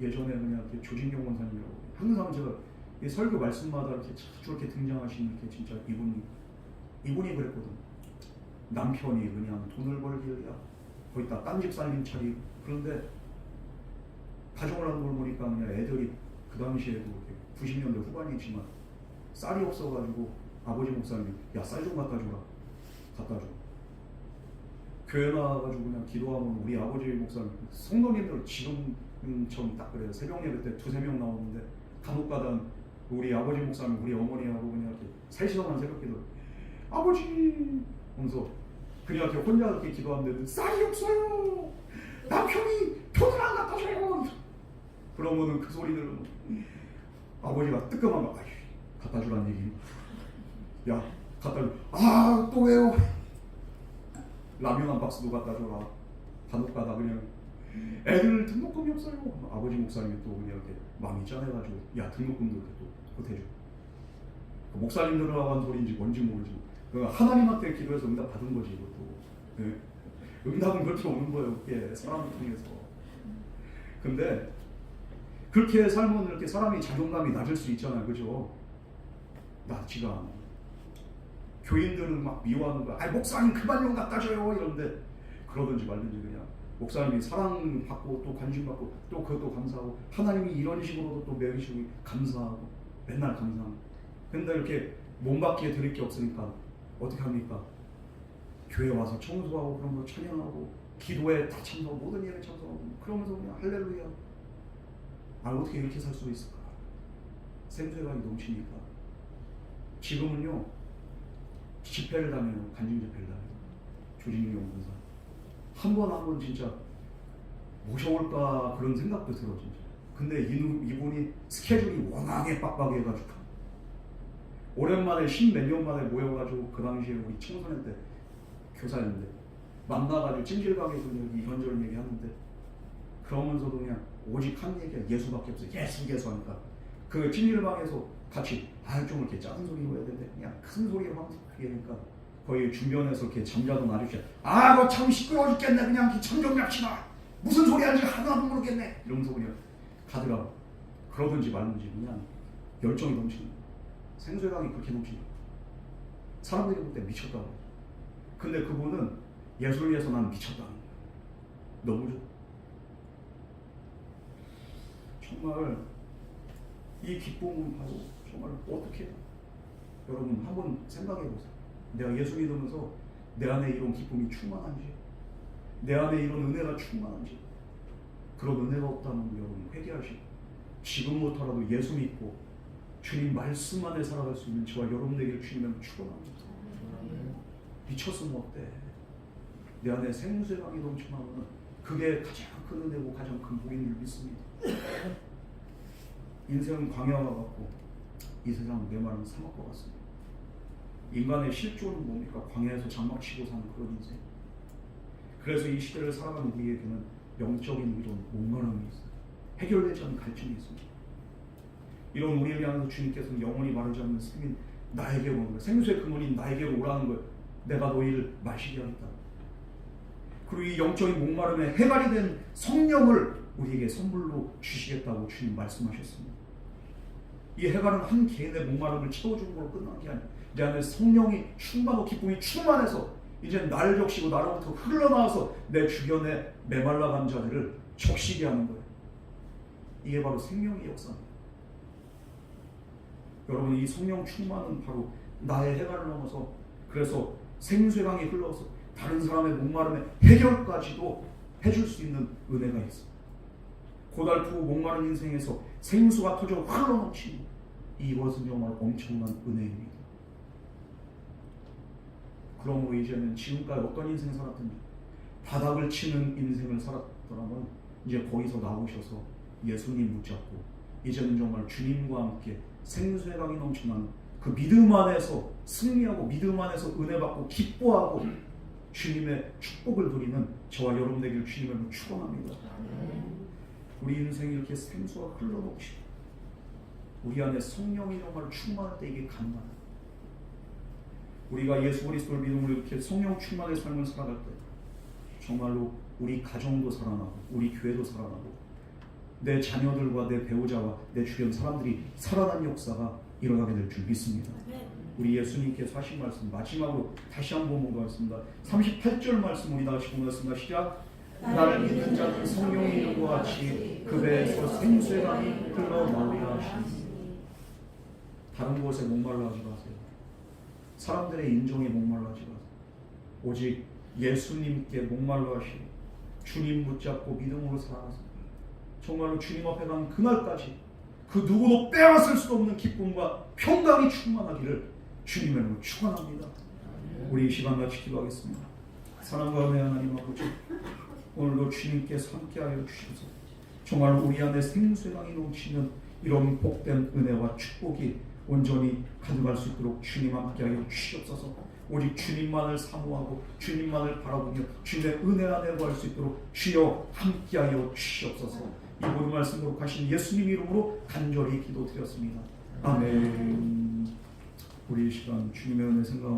예전에 그냥 조진경 원사님이라고, 항상 제가 이 설교 말씀마다 이렇게 자주 이렇게 등장하시는 이렇게 진짜 이분이 그랬거든. 남편이 그냥 돈을 벌기야 거기다 딴집 살림 차리고, 그런데 가정을 하는 걸 보니까 그냥 애들이 그 당시에도 90년대 후반이지만 쌀이 없어가지고 아버지 목사님이 야, 쌀 좀 갖다 주라. 갖다 줘. 교회 나와가지고 그냥 기도하면 우리 아버지 목사님, 성도님들 지금처럼 딱 그래요. 새벽 예배 때 2-3명 나오는데 간혹가다 우리 아버지 목사님, 우리 어머니하고 그냥 이렇게 3시간만 새벽 기도, 아버지 하면서 그냥 이렇게 혼자 이렇게 기도하는데 쌀이 없어요. 남편이 돈을 안 갖다 줘요. 그러면은 그 소리를 아버지가 뜨끔한 거, 갖다 주라는 얘기. 야, 갖다 줘. 또 왜요? 라면 한 박스도 갖다 줘라. 간혹가다 그냥 애들 등록금이 없어요. 아버지 목사님이 또 그냥 이렇게 마음이 짠해가지고 야, 등록금도 이렇게 또 보태줘. 목사님들하고 한 소리인지 뭔지 모르지. 하나님한테 기도해서 응답 받은 거지 이것도. 네. 응답은 그렇게 오는 거예요. 그게 사람을 통해서. 근데 그렇게 살면 이렇게 사람이 자존감이 낮을 수 있잖아요, 그죠? 낮지가 않아. 교인들은 막 미워하는 거야. 목사님 그만 좀 갖다 줘요 이런데, 그러든지 말든지 그냥 목사님이 사랑받고 또 관심받고 또 그것도 감사하고, 하나님이 이런 식으로도 또 매기시고 감사하고 맨날 감사하고. 근데 이렇게 몸밖에 드릴 게 없으니까 어떻게 합니까? 교회 와서 청소하고 그런 거 찬양하고 기도에 다 참석하고 모든 일에 참석하고 그러면서 그냥 할렐루야. 어떻게 이렇게 살 수 있을까? 생수의강이 넘치니까. 지금은요, 집회를 다녀요. 간증 집회를 다녀요. 조진경 원사 한 번 진짜 모셔올까 그런 생각도 들어 진짜. 근데 이분이 스케줄이 워낙에 빡빡해가지고 오랜만에 10몇 년 만에 모여가지고, 그 당시에 우리 청소년 때 교사였는데 만나가지고 찜질방에서 이런저런 얘기하는데, 그러면서도 그냥 오직 한 얘기야. 예수밖에 없어. 예수 하니까 그 찜질방에서 같이 좀 이렇게 작은 소리로 해야 되는데 그냥 큰 소리로 하면서 얘기하니까 거의 주변에서 이렇게 잠자던 아저씨가 너 참 시끄러워 죽겠네. 그냥 참 좀 납시다. 무슨 소리 하는지 하나도 모르겠네. 이러면서 그냥 가더라고. 그러든지 말든지 그냥 열정이 넘치는 거야. 생수의강이 그렇게 넘치는 거야. 사람들이 볼 때 미쳤다고. 근데 그분은 예수를 위해서 난 미쳤다는 거야. 너무 좋아. 정말 이 기쁨은 바로 정말 어떻게 해요? 여러분 한번 생각해 보세요. 내가 예수 믿으면서 내 안에 이런 기쁨이 충만한지, 내 안에 이런 은혜가 충만한지, 그런 은혜가 없다면 여러분 회개하시고 지금부터라도 예수 믿고 주님 말씀 안에 살아갈 수 있는 저와 여러분 되기를 주님을 축원합니다. 미쳤으면 어때? 내 안에 생수의 강이 넘쳐나면 그게 가장 큰 은혜고 가장 큰 복인 줄 믿습니다. 인생은 광야와 같고 이 세상은 메마른 사막과 같습니다. 인간의 실존은 뭡니까? 광야에서 장막치고 사는 그런 인생. 그래서 이 시대를 살아가는 우리에게는 영적인 이런 목마름이 있어요. 해결되지 않은 갈증이 있습니다. 이런 우리를 향해서 주님께서는 영원히 마르지 않는 생민 나에게 오는 거예요. 생수의 근원인 나에게로 오라는 거예요. 내가 너희를 마시게 하겠다. 그리고 이 영적인 목마름에 해갈이 된 성령을 우리에게 선물로 주시겠다고 주님 말씀하셨습니다. 이 해갈은 한 개인의 목마름을 채워주는 걸로 끝난 게 아니에요. 내 안에 성령이 충만하고 기쁨이 충만해서 이제 나를 적시고 나로부터 흘러나와서 내 주변에 메말라간 자들을 적시게 하는 거예요. 이게 바로 생명의 역사입니다. 여러분, 이 성령 충만은 바로 나의 해갈을 넘어서 그래서 생수의 강이 흘러서 다른 사람의 목마름의 해결까지도 해줄 수 있는 은혜가 있습니다. 고달프고 목마른 인생에서 생수가 터져 흘러넘치는 이것은 정말 엄청난 은혜입니다. 그러므로 이제는 지금까지 어떤 인생 살았든지 바닥을 치는 인생을 살았더라면 이제 거기서 나오셔서 예수님 붙잡고 이제는 정말 주님과 함께 생수의 강이 넘치는 그 믿음 안에서 승리하고 믿음 안에서 은혜 받고 기뻐하고 주님의 축복을 누리는 저와 여러분 되기를 주님을 축원합니다. 우리 인생이 이렇게 생수가 흘러넘치고 우리 안에 성령이 정말 충만할 때 이게 가능합니다. 우리가 예수 그리스도를 믿음으로 이렇게 성령 충만의 삶을 살아갈 때 정말로 우리 가정도 살아나고 우리 교회도 살아나고 내 자녀들과 내 배우자와 내 주변 사람들이 살아난 역사가 일어나게 될 줄 믿습니다. 우리 예수님께서 하신 말씀 마지막으로 다시 한번 보겠습니다. 38절 말씀 우리 다시 보겠습니다. 시작. 나를 믿는 자는 성령의 이름과 같이 그 배에서 생수의 강이 흘러나오리라 하시니. 다른 곳에 목말라 하지 마세요. 사람들의 인정에 목말라 하지 마세요. 오직 예수님께 목말라 하시고 주님 붙잡고 믿음으로 살아가세요. 정말로 주님 앞에 간 그날까지 그 누구도 빼앗을 수 없는 기쁨과 평강이 충만하기를 주님의 이름으로 축원합니다. 우리 이 시간 같이 기도하겠습니다. 사랑과 은혜 하나님 아버지, 오늘도 주님께서 함께하여 주셔서 정말 우리 안에 생수의 강이 넘치는 이런 복된 은혜와 축복이 온전히 가득할 수 있도록 주님 함께하여 주시옵소서. 오직 주님만을 사모하고 주님만을 바라보며 주님의 은혜 안에 구할 수 있도록 주여 함께하여 주시옵소서. 이 모든 말씀으로 가신 예수님 이름으로 간절히 기도드렸습니다. 아멘. 우리 이 시간 주님의 은혜 생각합니다.